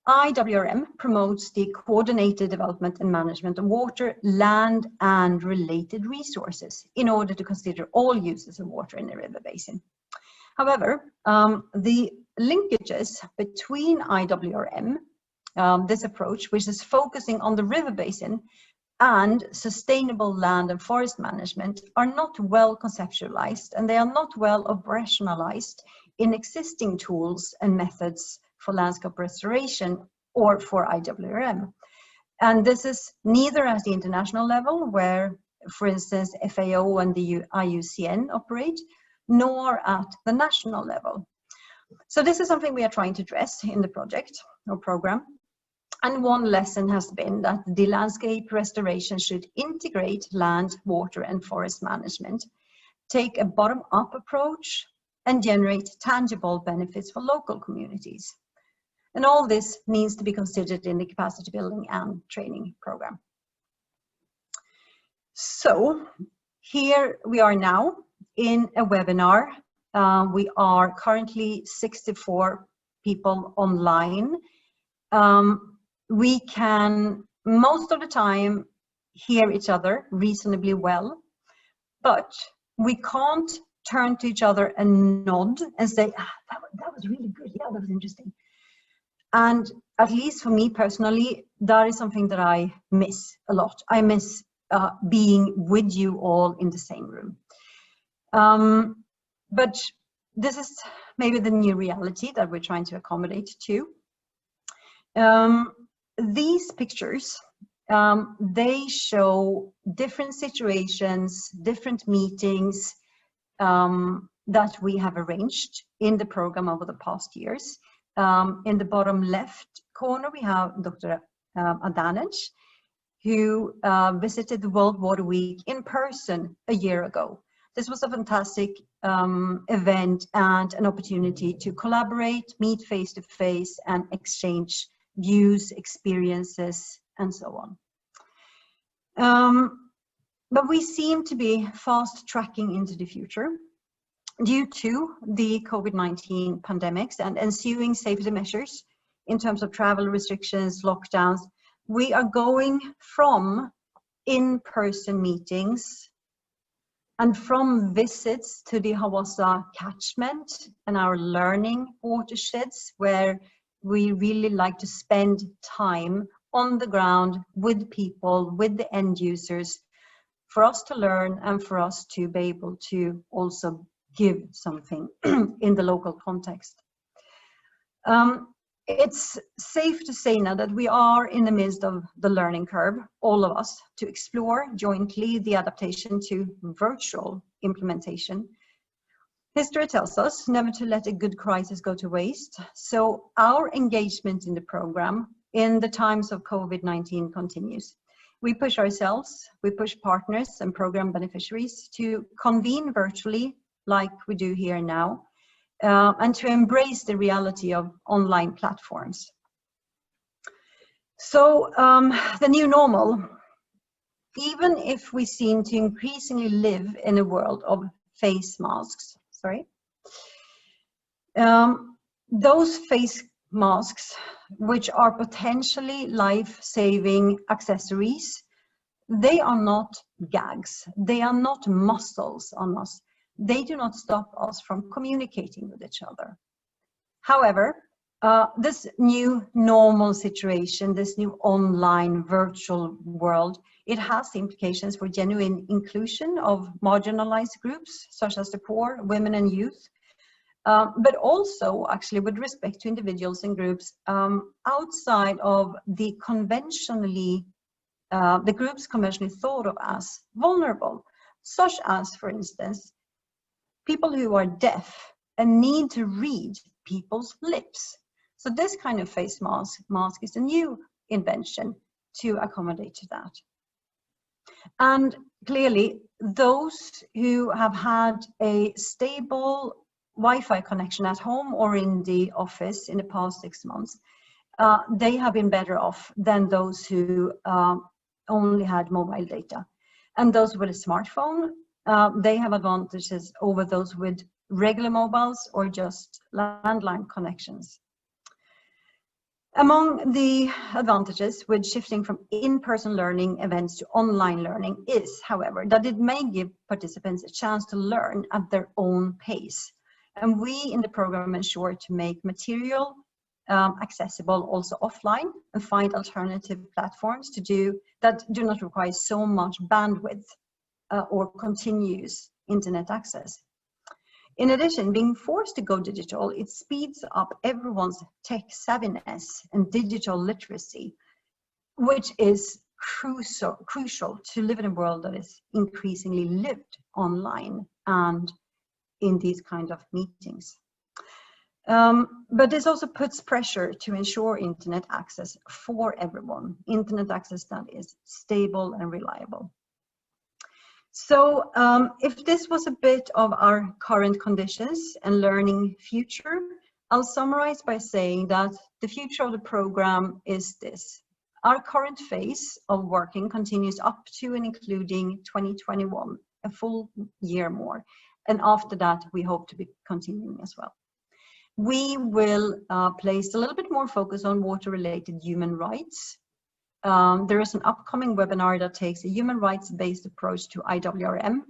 IWRM promotes the coordinated development and management of water, land, and related resources in order to consider all uses of water in a river basin. However, the linkages between IWRM, this approach, which is focusing on the river basin, and sustainable land and forest management are not well conceptualized, and they are not well operationalized in existing tools and methods for landscape restoration or for IWRM. And this is neither at the international level, where, for instance, FAO and the IUCN operate, nor at the national level. So this is something we are trying to address in the project or program. And one lesson has been that the landscape restoration should integrate land, water, and forest management, take a bottom-up approach, and generate tangible benefits for local communities. And all this needs to be considered in the capacity building and training program. So here we are now in a webinar. We are currently 64 people online. We can most of the time hear each other reasonably well, but we can't turn to each other and nod and say, ah, that was really good, yeah, that was interesting. And at least for me personally, that is something that I miss a lot. I miss being with you all in the same room. But this is maybe the new reality that we're trying to accommodate to. These pictures, they show different situations, different meetings that we have arranged in the program over the past years. In the bottom left corner, we have Dr. Adanaj, who visited the World Water Week in person a year ago. This was a fantastic event and an opportunity to collaborate, meet face-to-face, and exchange views, experiences, and so on. But we seem to be fast tracking into the future. Due to the COVID-19 pandemics and ensuing safety measures in terms of travel restrictions, lockdowns, we are going from in-person meetings and from visits to the Hawassa catchment and our learning watersheds, where we really like to spend time on the ground with people, with the end users, for us to learn and for us to be able to also give something in the local context. It's safe to say now that we are in the midst of the learning curve, all of us, to explore jointly the adaptation to virtual implementation. History tells us never to let a good crisis go to waste. So our engagement in the program in the times of COVID-19 continues. We push ourselves, we push partners and program beneficiaries to convene virtually like we do here now, and to embrace the reality of online platforms. So the new normal, even if we seem to increasingly live in a world of face masks, those face masks, which are potentially life-saving accessories, they are not gags, they are not muscles on us. They do not stop us from communicating with each other. However, this new normal situation, this new online virtual world, it has implications for genuine inclusion of marginalized groups, such as the poor, women and youth, but also actually with respect to individuals and groups outside of the conventionally, the groups conventionally thought of as vulnerable, such as, for instance, people who are deaf and need to read people's lips. So this kind of face mask is a new invention to accommodate to that. And clearly, those who have had a stable Wi-Fi connection at home or in the office in the past 6 months, they have been better off than those who only had mobile data. And those with a smartphone, they have advantages over those with regular mobiles or just landline connections. Among the advantages with shifting from in-person learning events to online learning is, however, that it may give participants a chance to learn at their own pace. And we in the program ensure to make material accessible also offline, and find alternative platforms to do that do not require so much bandwidth or continuous internet access. In addition, being forced to go digital, it speeds up everyone's tech savviness and digital literacy, which is crucial to live in a world that is increasingly lived online and in these kind of meetings. But this also puts pressure to ensure internet access for everyone, internet access that is stable and reliable. So if this was a bit of our current conditions and learning future, I'll summarize by saying that the future of the program is this. Our current phase of working continues up to and including 2021, a full year more. And after that, we hope to be continuing as well. We will place a little bit more focus on water-related human rights. There is an upcoming webinar that takes a human rights-based approach to IWRM,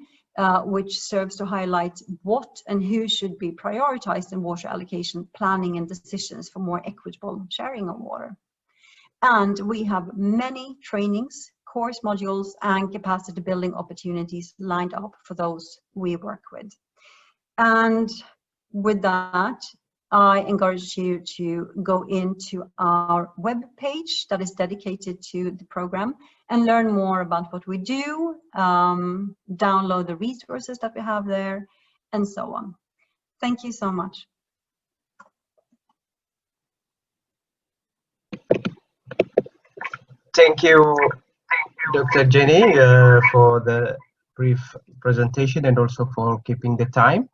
which serves to highlight what and who should be prioritized in water allocation planning and decisions for more equitable sharing of water. And we have many trainings, course modules, and capacity building opportunities lined up for those we work with. And with that, I encourage you to go into our web page that is dedicated to the program and learn more about what we do, download the resources that we have there, and so on. Thank you so much. Thank you, Dr. Jenny, for the brief presentation and also for keeping the time.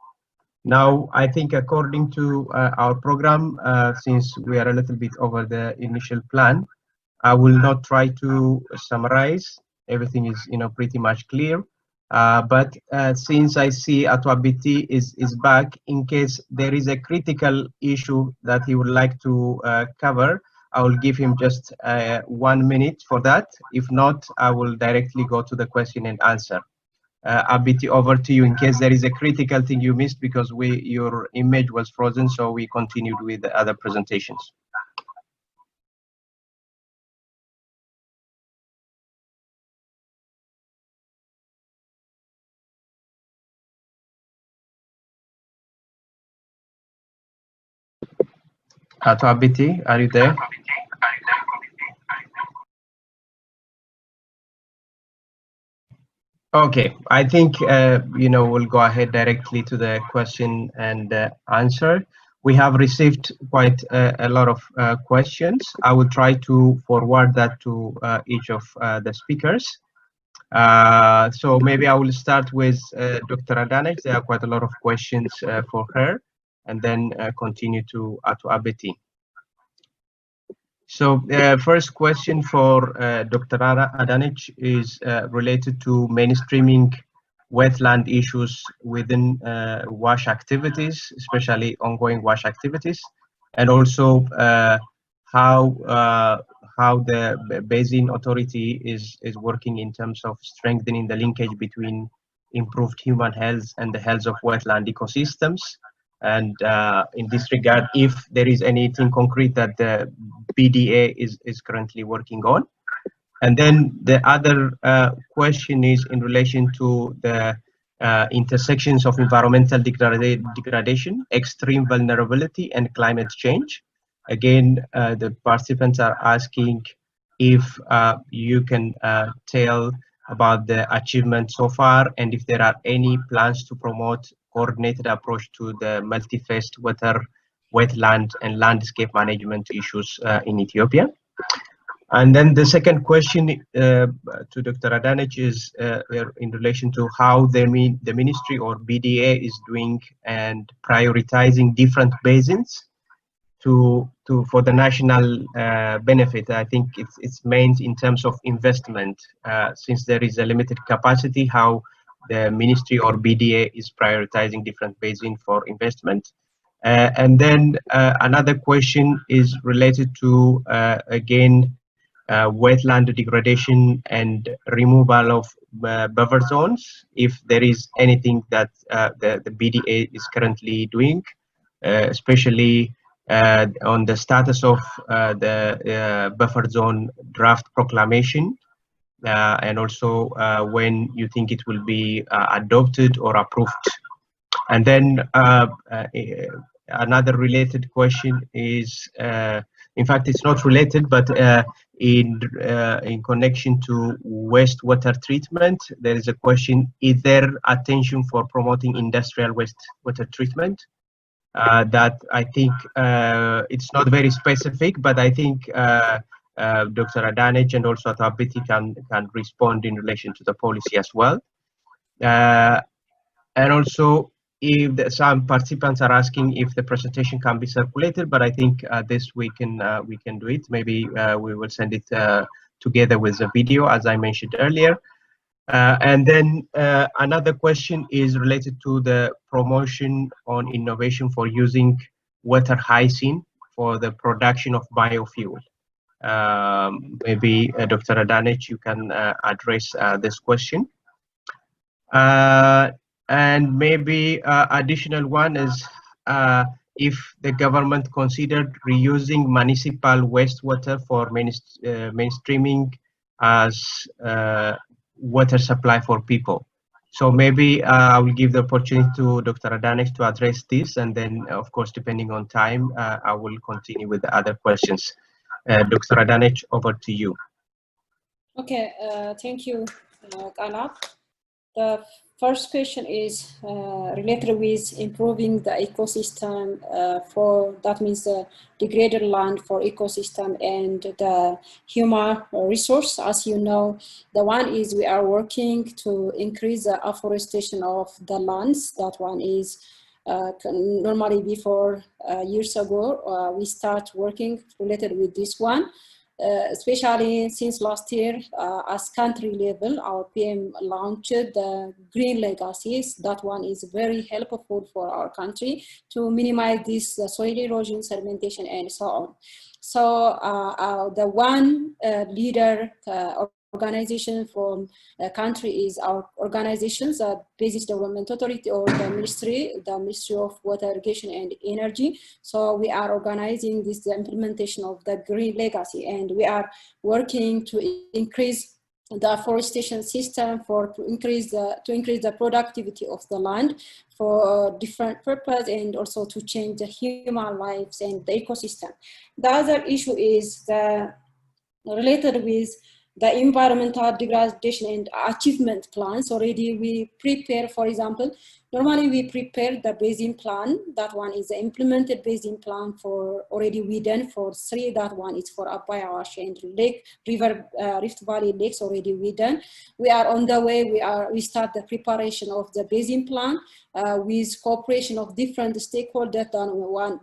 Now, I think according to our program, since we are a little bit over the initial plan, I will not try to summarize. Everything is, pretty much clear. But since I see Ato Abiti is back, in case there is a critical issue that he would like to cover, I will give him just 1 minute for that. If not, I will directly go to the question and answer. Abiti, over to you in case there is a critical thing you missed, because your image was frozen, so we continued with the other presentations. Ato Abiti, are you there? Okay, I think we'll go ahead directly to the question and answer. We have received quite a lot of questions. I will try to forward that to each of the speakers. So maybe I will start with Dr. Adanek. There are quite a lot of questions for her, and then continue to Ato Abiti. So first question for Dr. Adanek is related to mainstreaming wetland issues within WASH activities, especially ongoing WASH activities, and also how the Basin Authority is working in terms of strengthening the linkage between improved human health and the health of wetland ecosystems. And in this regard, if there is anything concrete that the BDA is currently working on. And then the other question is in relation to the intersections of environmental degradation, extreme vulnerability, and climate change. Again, the participants are asking if you can tell about the achievement so far, and if there are any plans to promote coordinated approach to the multi-faced water, wetland, and landscape management issues in Ethiopia. And then the second question to Dr. Adanek is in relation to how the ministry or BDA is doing and prioritizing different basins for the national benefit. I think it's meant in terms of investment, since there is a limited capacity, how the ministry or BDA is prioritizing different basins for investment. And then another question is related to, again, wetland degradation and removal of buffer zones, if there is anything that the BDA is currently doing, especially on the status of the buffer zone draft proclamation, and also when you think it will be adopted or approved. And then another related question is, in fact, it's not related, but in connection to wastewater treatment, there is a question: is there attention for promoting industrial wastewater treatment? That I think it's not very specific, but I think Dr. Adanich and also Abiti can respond in relation to the policy as well. And also, if some participants are asking if the presentation can be circulated, but I think this we can do it. Maybe we will send it together with the video, as I mentioned earlier. And then another question is related to the promotion on innovation for using water hyacinth for the production of biofuel. Maybe Dr. Adanich, you can address this question. And maybe additional one is if the government considered reusing municipal wastewater for mainstreaming as water supply for people. So maybe I will give the opportunity to Dr. Adanich to address this, and then of course, depending on time, I will continue with the other questions. Dr. Adanich, over to you. Okay, thank you, Kalab. The first question is related with improving the ecosystem that means the degraded land for ecosystem and the human resource. As you know, the one is we are working to increase the afforestation of the lands. That one is normally before years ago, we start working related with this one. Especially since last year, as country level, our PM launched the green legacies. That one is very helpful for our country to minimize this soil erosion, sedimentation, and so on. So the one leader organization from the country is our organizations, Basic Development Authority, or the Ministry of Water, Irrigation and Energy. So we are organizing this implementation of the green legacy, and we are working to increase the afforestation system to increase the productivity of the land for different purpose, and also to change the human lives and the ecosystem. The other issue is related with the environmental degradation and achievement plans. Already we prepare, for example, normally we prepare the basin plan. That one is the implemented basin plan for already we done for 3. That one is for Abaya, Awash and Lake, River, Rift Valley lakes already we done. We are on the way, we start the preparation of the basin plan with cooperation of different stakeholders.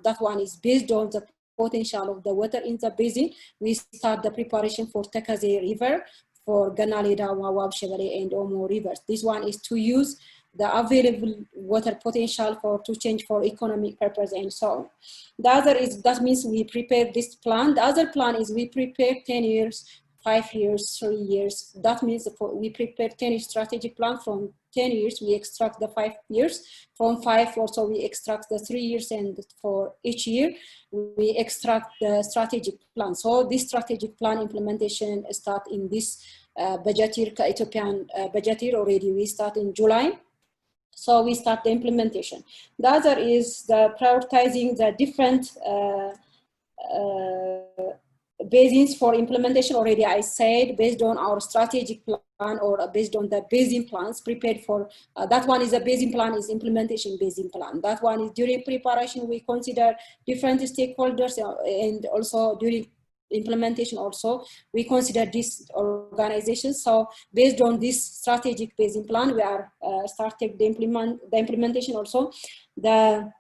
That one is based on the potential of the water in the basin. We start the preparation for Takaze River, for Ganalida, Wawab, Chevalier, and Omo rivers. This one is to use the available water potential to change for economic purpose and so on. The other is, that means we prepare this plan. The other plan is we prepare 10 years, 5 years, 3 years. That means we prepare 10 strategic plan. From 10 years, we extract the 5 years. From 5 also, we extract the 3 years, and for each year, we extract the strategic plan. So this strategic plan implementation start in this budget year, Ethiopian budget year already. We start in July. So we start the implementation. The other is the prioritizing the different basins for implementation. Already I said, based on our strategic plan or based on the basin plans prepared for, that one is a basin plan, is implementation basin plan. That one is during preparation, we consider different stakeholders, and also during implementation also, we consider this organization. So based on this strategic basin plan, we are starting the implementation also. The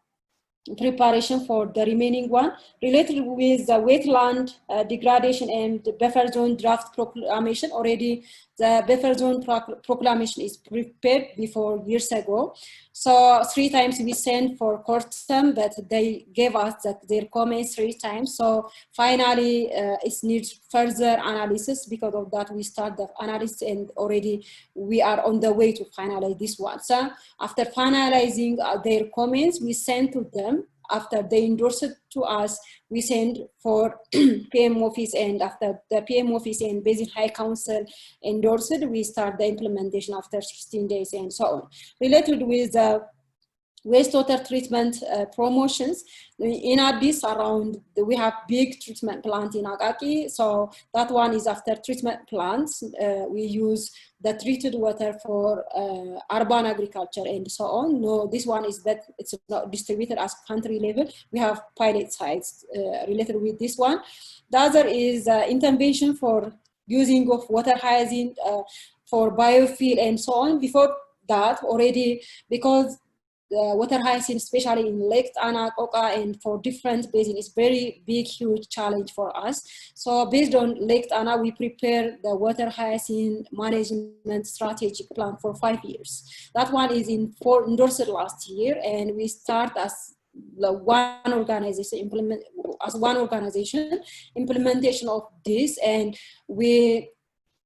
preparation for the remaining one related with the wetland degradation and the buffer zone draft proclamation. Already the buffer zone proclamation is prepared before years ago. So 3 times we sent for CORTSM, but they gave us their comments 3 times. So finally it needs further analysis. Because of that, we start the analysis, and already we are on the way to finalize this one. So after finalizing their comments, we send to them after they endorse it to us, we send for PM office, and after the PM office and Basin High Council endorse it, we start the implementation after 16 days and so on. Related with wastewater treatment promotions, in Addis around, we have big treatment plant in Akaki, so that one is after treatment plants. We use the treated water for urban agriculture and so on. No, this one is that it's not distributed as country level. We have pilot sites related with this one. The other is intervention for using of water hyacinth for biofuel and so on. Before that already, because the water hyacinth, especially in Lake Tana, Koka, and for different basins, is very big, huge challenge for us. So based on Lake Tana, we prepare the water hyacinth management strategic plan for 5 years. That one is endorsed last year, and we start as one organization implementation of this, and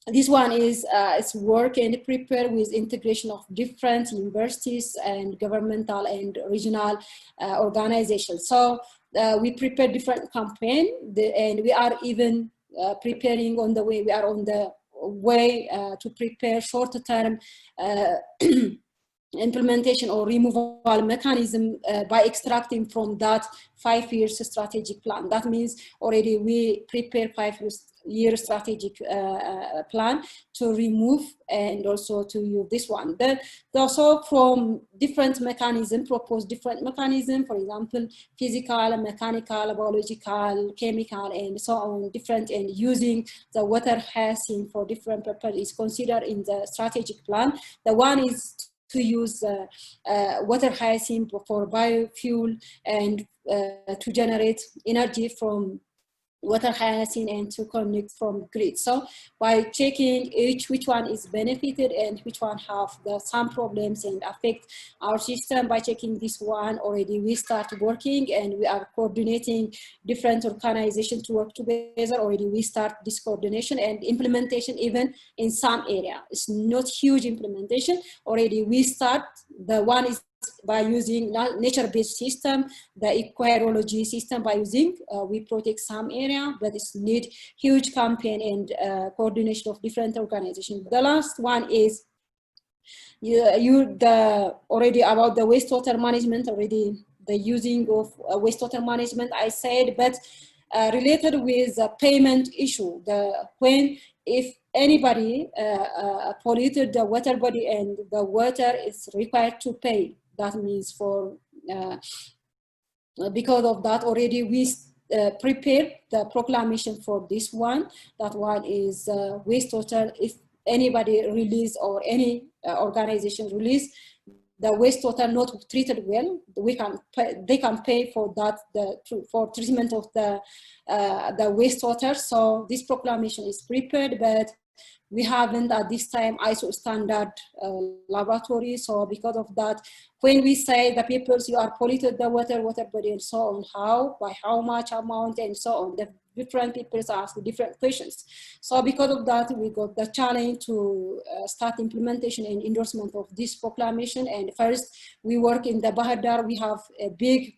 this one is it's work and prepare with integration of different universities and governmental and regional organizations. So we prepare different campaign, and we are even preparing on the way. We are on the way to prepare short-term implementation or removal mechanism by extracting from that 5 years strategic plan. That means already we prepare 5 year strategic plan to remove and also to use this one. Then also from different mechanism, propose different mechanism, for example, physical, mechanical, biological, chemical, and so on, different, and using the water hyacinth for different purposes is considered in the strategic plan. The one is to use water hyacinth for biofuel and to generate energy from water hyacinth and to connect from grid. So by checking which one is benefited and which one have some problems and affect our system, by checking this one already we start working, and we are coordinating different organizations to work together. Already we start this coordination and implementation even in some area. It's not huge implementation. Already we start, the one is by using nature-based system, the eco-hydrology system by using, we protect some area, but it's need huge campaign and coordination of different organizations. The last one is already about the wastewater management, already the using of wastewater management I said, but related with the payment issue, when if anybody polluted the water body and the water is required to pay, that means for because of that already we prepared the proclamation for this one. That one is wastewater. If anybody release or any organization release the wastewater not treated well, they can pay for that, for treatment of the wastewater. So this proclamation is prepared, but we haven't at this time ISO standard laboratory. So because of that, when we say the people you are polluted the water body and so on, how, by how much amount and so on, the different people ask different questions. So because of that, we got the challenge to start implementation and endorsement of this proclamation. And first, we work in the Bahar Dar. We have a big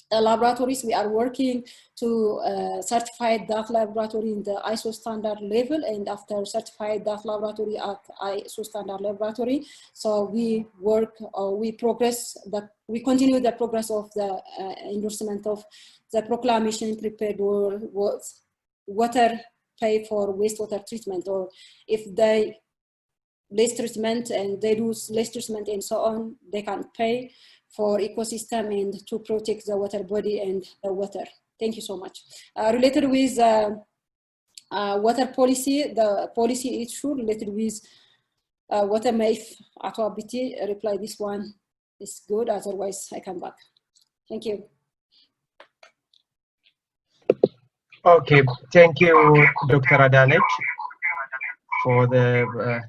laboratories. We are working to certify that laboratory in the ISO standard level, and after certify that laboratory at ISO standard laboratory, so we work, we progress, we continue the progress of the endorsement of the proclamation prepared or water pay for wastewater treatment, or if they less treatment and they do less treatment and so on, they can pay for ecosystem and to protect the water body and the water. Thank you so much. Related with water policy, the policy issue related with water MAIF, Ato Abiti, reply this one is good, otherwise I come back. Thank you. Okay, thank you, Dr. Adanek, for the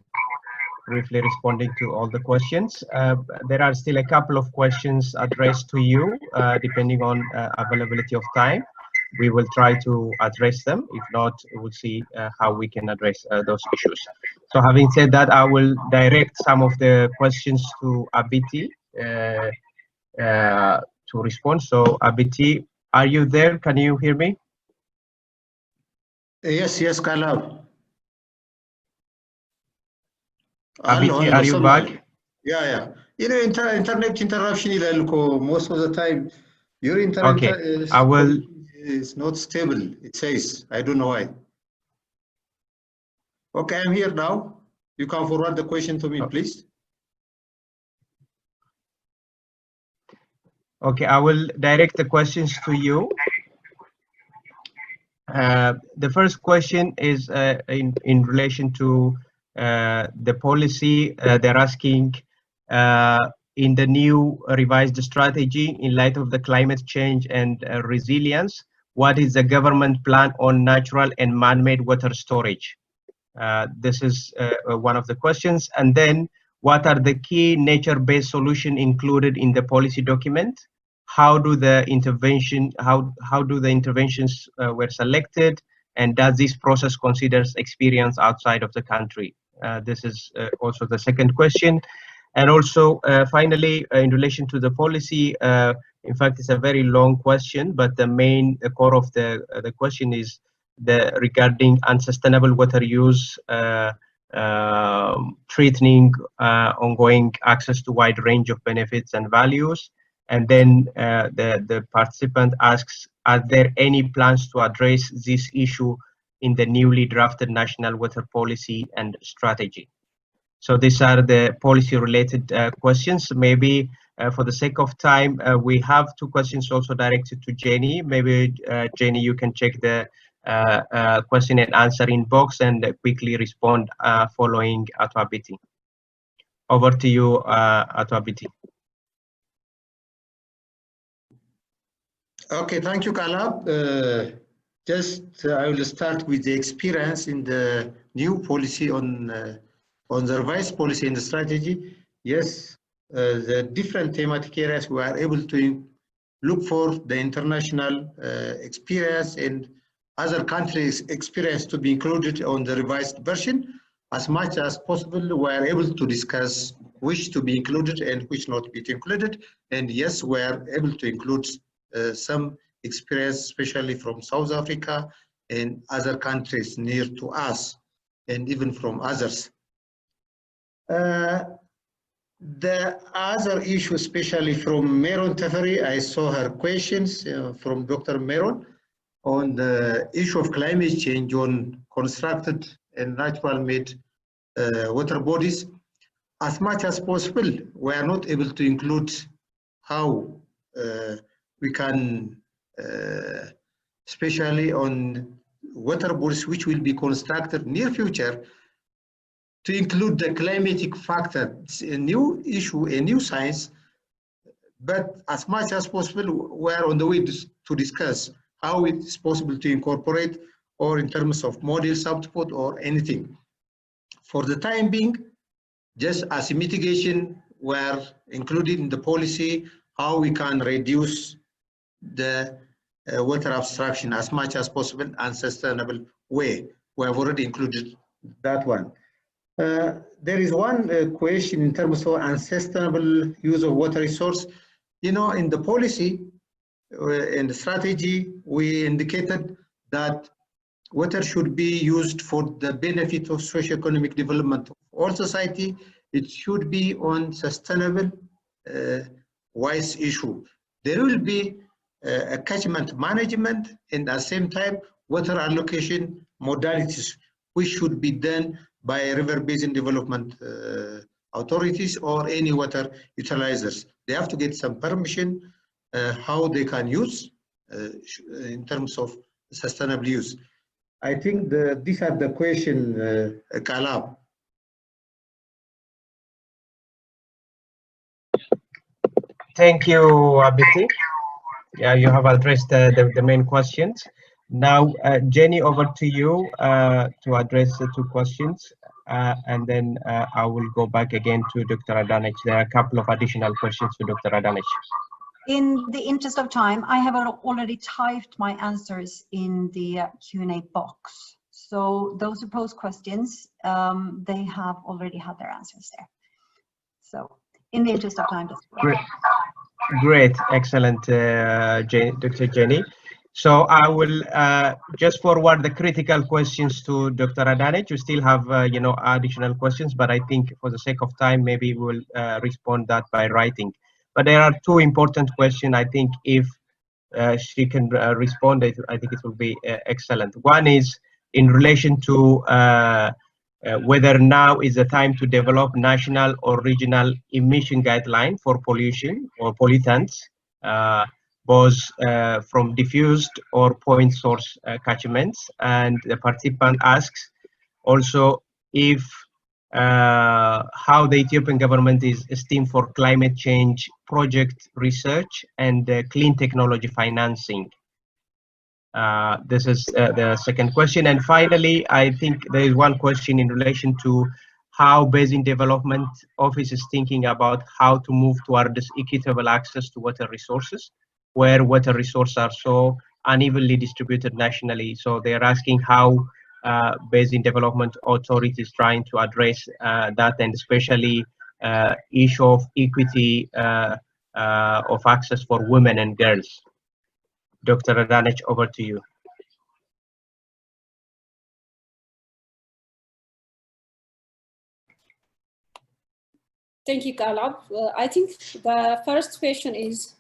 briefly responding to all the questions. There are still a couple of questions addressed to you, depending on availability of time. We will try to address them. If not, we'll see how we can address those issues. So having said that, I will direct some of the questions to Abiti to respond. So Abiti, are you there? Can you hear me? Yes, Caleb. Abiti, are you back? Yeah. You know, internet interruption most of the time. Your internet Okay, I will. is not stable, it says. I don't know why. Okay, I'm here now. You can forward the question to me, please. Okay, I will direct the questions to you. The first question is in relation to the policy. They're asking in the new revised strategy in light of the climate change and resilience, what is the government plan on natural and man-made water storage? This is one of the questions. And then what are the key nature-based solutions included in the policy document? How do the interventions were selected, and does this process considers experience outside of the country? This is also the second question. And also finally, in relation to the policy, in fact, it's a very long question, but the main core of the question is regarding unsustainable water use, threatening ongoing access to wide range of benefits and values. And then the participant asks, are there any plans to address this issue in the newly drafted national water policy and strategy? So these are the policy related questions. Maybe for the sake of time, we have two questions also directed to Jenny. Maybe Jenny, you can check the question and answer inbox and quickly respond following Ato Abiti. Over to you, Ato Abiti. Okay, thank you, Caleb. I will start with the experience in the new policy on the revised policy and the strategy. Yes, the different thematic areas we are able to look for the international experience and other countries' experience to be included on the revised version. As much as possible, we are able to discuss which to be included and which not to be included. And yes, we are able to include some experience, especially from South Africa and other countries near to us, and even from others. The other issue, especially from Meron Tafari, I saw her questions from Dr. Meron on the issue of climate change on constructed and natural made water bodies. As much as possible, we are not able to include how we can, especially on water bodies which will be constructed near future, to include the climatic factor. It's a new issue, a new science, but as much as possible, we are on the way to discuss how it is possible to incorporate, or in terms of models output or anything. For the time being, just as a mitigation, we are included in the policy how we can reduce the water abstraction as much as possible and sustainable way. We have already included that one. There is one question in terms of unsustainable use of water resource. You know, in the policy, in the strategy, we indicated that water should be used for the benefit of socio-economic development of all society. It should be on sustainable, wise issue. There will be a catchment management and at the same time water allocation modalities, which should be done by river basin development authorities or any water utilizers. They have to get some permission how they can use in terms of sustainable use. I think these are the question, Caleb. Thank you, Abiti. Yeah, you have addressed the main questions. Now, Jenny, over to you to address the two questions, and then I will go back again to Dr. Adanich. There are a couple of additional questions to Dr. Adanich. In the interest of time, I have already typed my answers in the Q&A box. So those who pose questions, they have already had their answers there. So in the interest of time, just Great. Great, excellent, Dr. Jenny. So I will just forward the critical questions to Dr. Adanich. You still have, you know, additional questions, but I think for the sake of time, maybe we'll respond that by writing. But there are two important questions. I think if she can respond, I think it will be excellent. One is in relation to whether now is the time to develop national or regional emission guideline for pollution or pollutants, both from diffused or point source catchments. And the participant asks also if how the Ethiopian government is esteemed for climate change project research and clean technology financing. This is the second question. And finally, I think there is one question in relation to how Basin Development Office is thinking about how to move toward this equitable access to water resources, where water resources are so unevenly distributed nationally. So they are asking how Basin Development Authority is trying to address that, and especially issue of equity of access for women and girls. Dr. Adanich, over to you. Thank you, Caleb. I think the first question is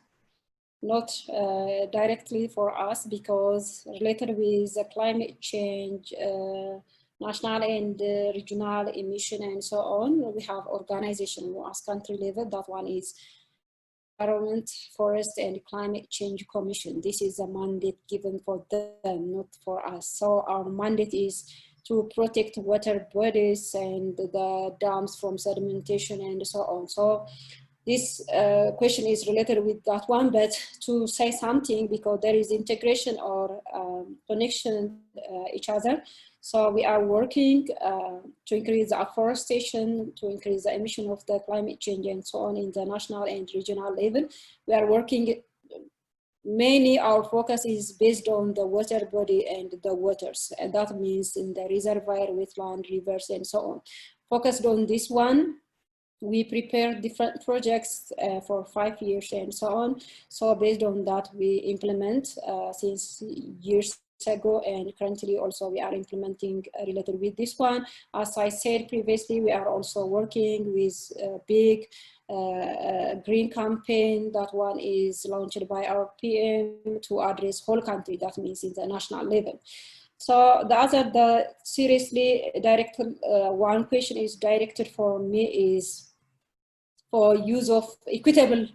not directly for us because related with the climate change, national and regional emission and so on. We have organization as country level. That one is Environment, Forest and Climate Change Commission. This is a mandate given for them, not for us. So our mandate is to protect water bodies and the dams from sedimentation and so on. So this question is related with that one, but to say something, because there is integration or connection each other. So we are working to increase the afforestation, to increase the emission of the climate change and so on in the national and regional level. We are working, mainly our focus is based on the water body and the waters. And that means in the reservoir, wetland, rivers and so on. Focused on this one, we prepare different projects for 5 years and so on. So based on that, we implement since years ago, and currently also we are implementing related with this one. As I said previously, we are also working with a big green campaign. That one is launched by our PM to address whole country. That means international level. So the seriously directed one question is directed for me is for use of equitable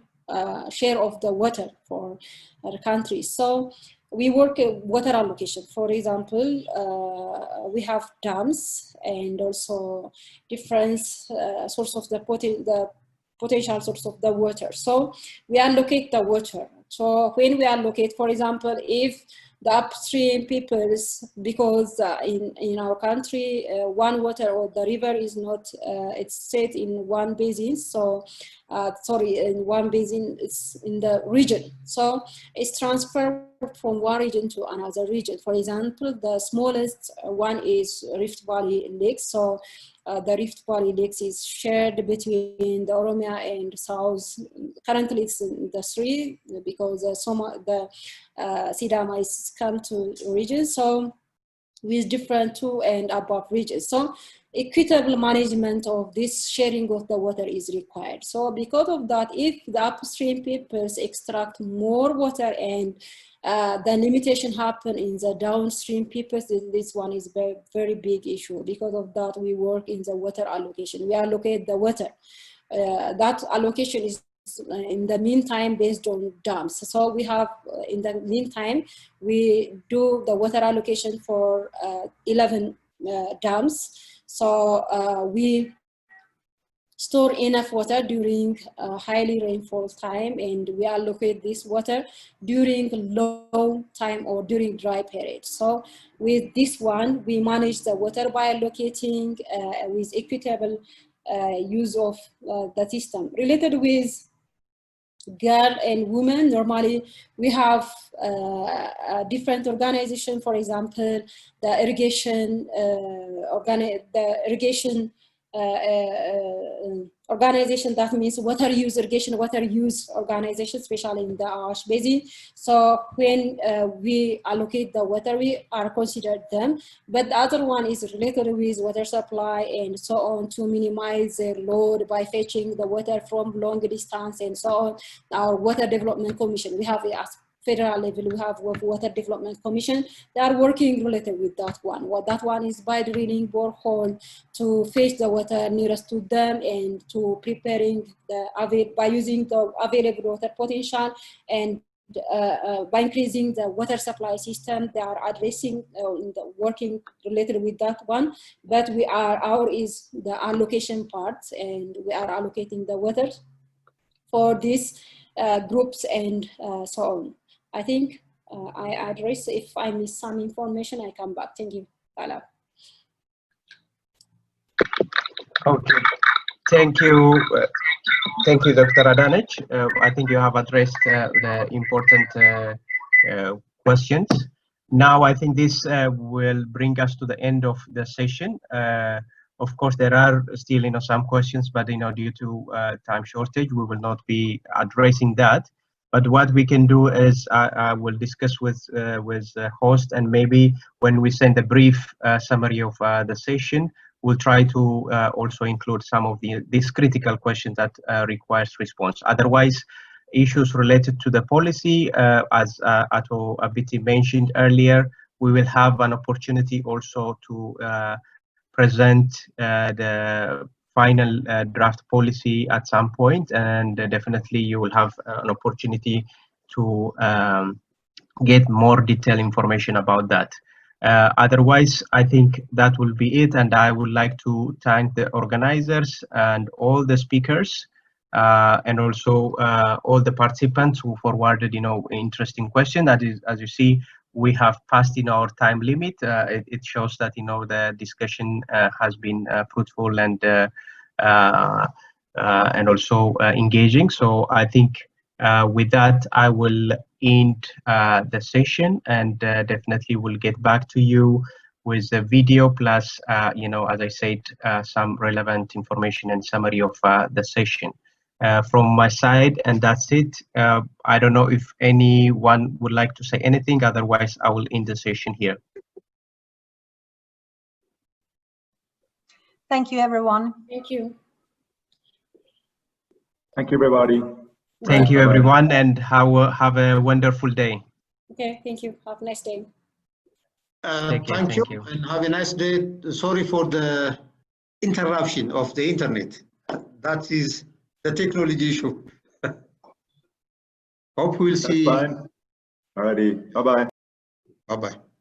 share of the water for our countries. So we work at water allocation. For example, we have dams and also different source of the potential source of the water. So we allocate the water. So when we allocate, for example, if the upstream peoples, because in our country, one water or the river is not, it's set in one basin. So, in one basin, it's in the region. So it's transferred from one region to another region. For example, the smallest one is Rift Valley Lakes. So the Rift Valley Lakes is shared between the Oromia and South. Currently it's in the 3 because the Sidama is come to regions. So with different 2 and above regions. So equitable management of this sharing of the water is required. So because of that, if the upstream peoples extract more water and the limitation happen in the downstream peoples, this one is very, very big issue. Because of that, we work in the water allocation. We allocate the water. That allocation is in the meantime based on dams. So we have, in the meantime, we do the water allocation for 11 dams. So we store enough water during highly rainfall time, and we allocate this water during low time or during dry period. So with this one, we manage the water by allocating with equitable use of the system. Related with girl and women, normally we have a different organization. For example, the irrigation organization, that means water use, irrigation water use organization, especially in the Awash Basin. So when we allocate the water, we are considered them. But the other one is related with water supply and so on, to minimize their load by fetching the water from long distance and so on. Our Water Development Commission, we have a federal level, we have Water Development Commission. They are working related with that one. What that one is by drilling borehole to fetch the water nearest to them and to preparing the by using the available water potential, and by increasing the water supply system. They are addressing the working related with that one. But our is the allocation part, and we are allocating the water for these groups and so on. I think I address. If I miss some information, I come back. Thank you, Talab. Okay, thank you, Dr. Adanich. I think you have addressed the important questions. Now, I think this will bring us to the end of the session. Of course, there are still, some questions, but due to time shortage, we will not be addressing that. But what we can do is I will discuss with the host, and maybe when we send a brief summary of the session, we'll try to also include some of these critical questions that requires response. Otherwise, issues related to the policy, as Ato Abiti mentioned earlier, we will have an opportunity also to present the final draft policy at some point, and definitely you will have an opportunity to get more detailed information about that. Otherwise, I think that will be it, and I would like to thank the organizers and all the speakers, and also all the participants who forwarded interesting question. That is, as you see, we have passed our time limit. It shows that the discussion has been fruitful and also engaging. So I think with that, I will end the session, and definitely will get back to you with the video plus, as I said, some relevant information and summary of the session from my side. And that's it. I don't know if anyone would like to say anything. Otherwise, I will end the session here. Thank you, everyone. Thank you. Thank you, everybody. Thank you, everyone, and have a wonderful day. Okay, thank you. Have a nice day. Thank you, and have a nice day. Sorry for the interruption of the internet. That is the technology issue. Hope we'll see. That's fine. Alrighty. Bye-bye. Bye-bye.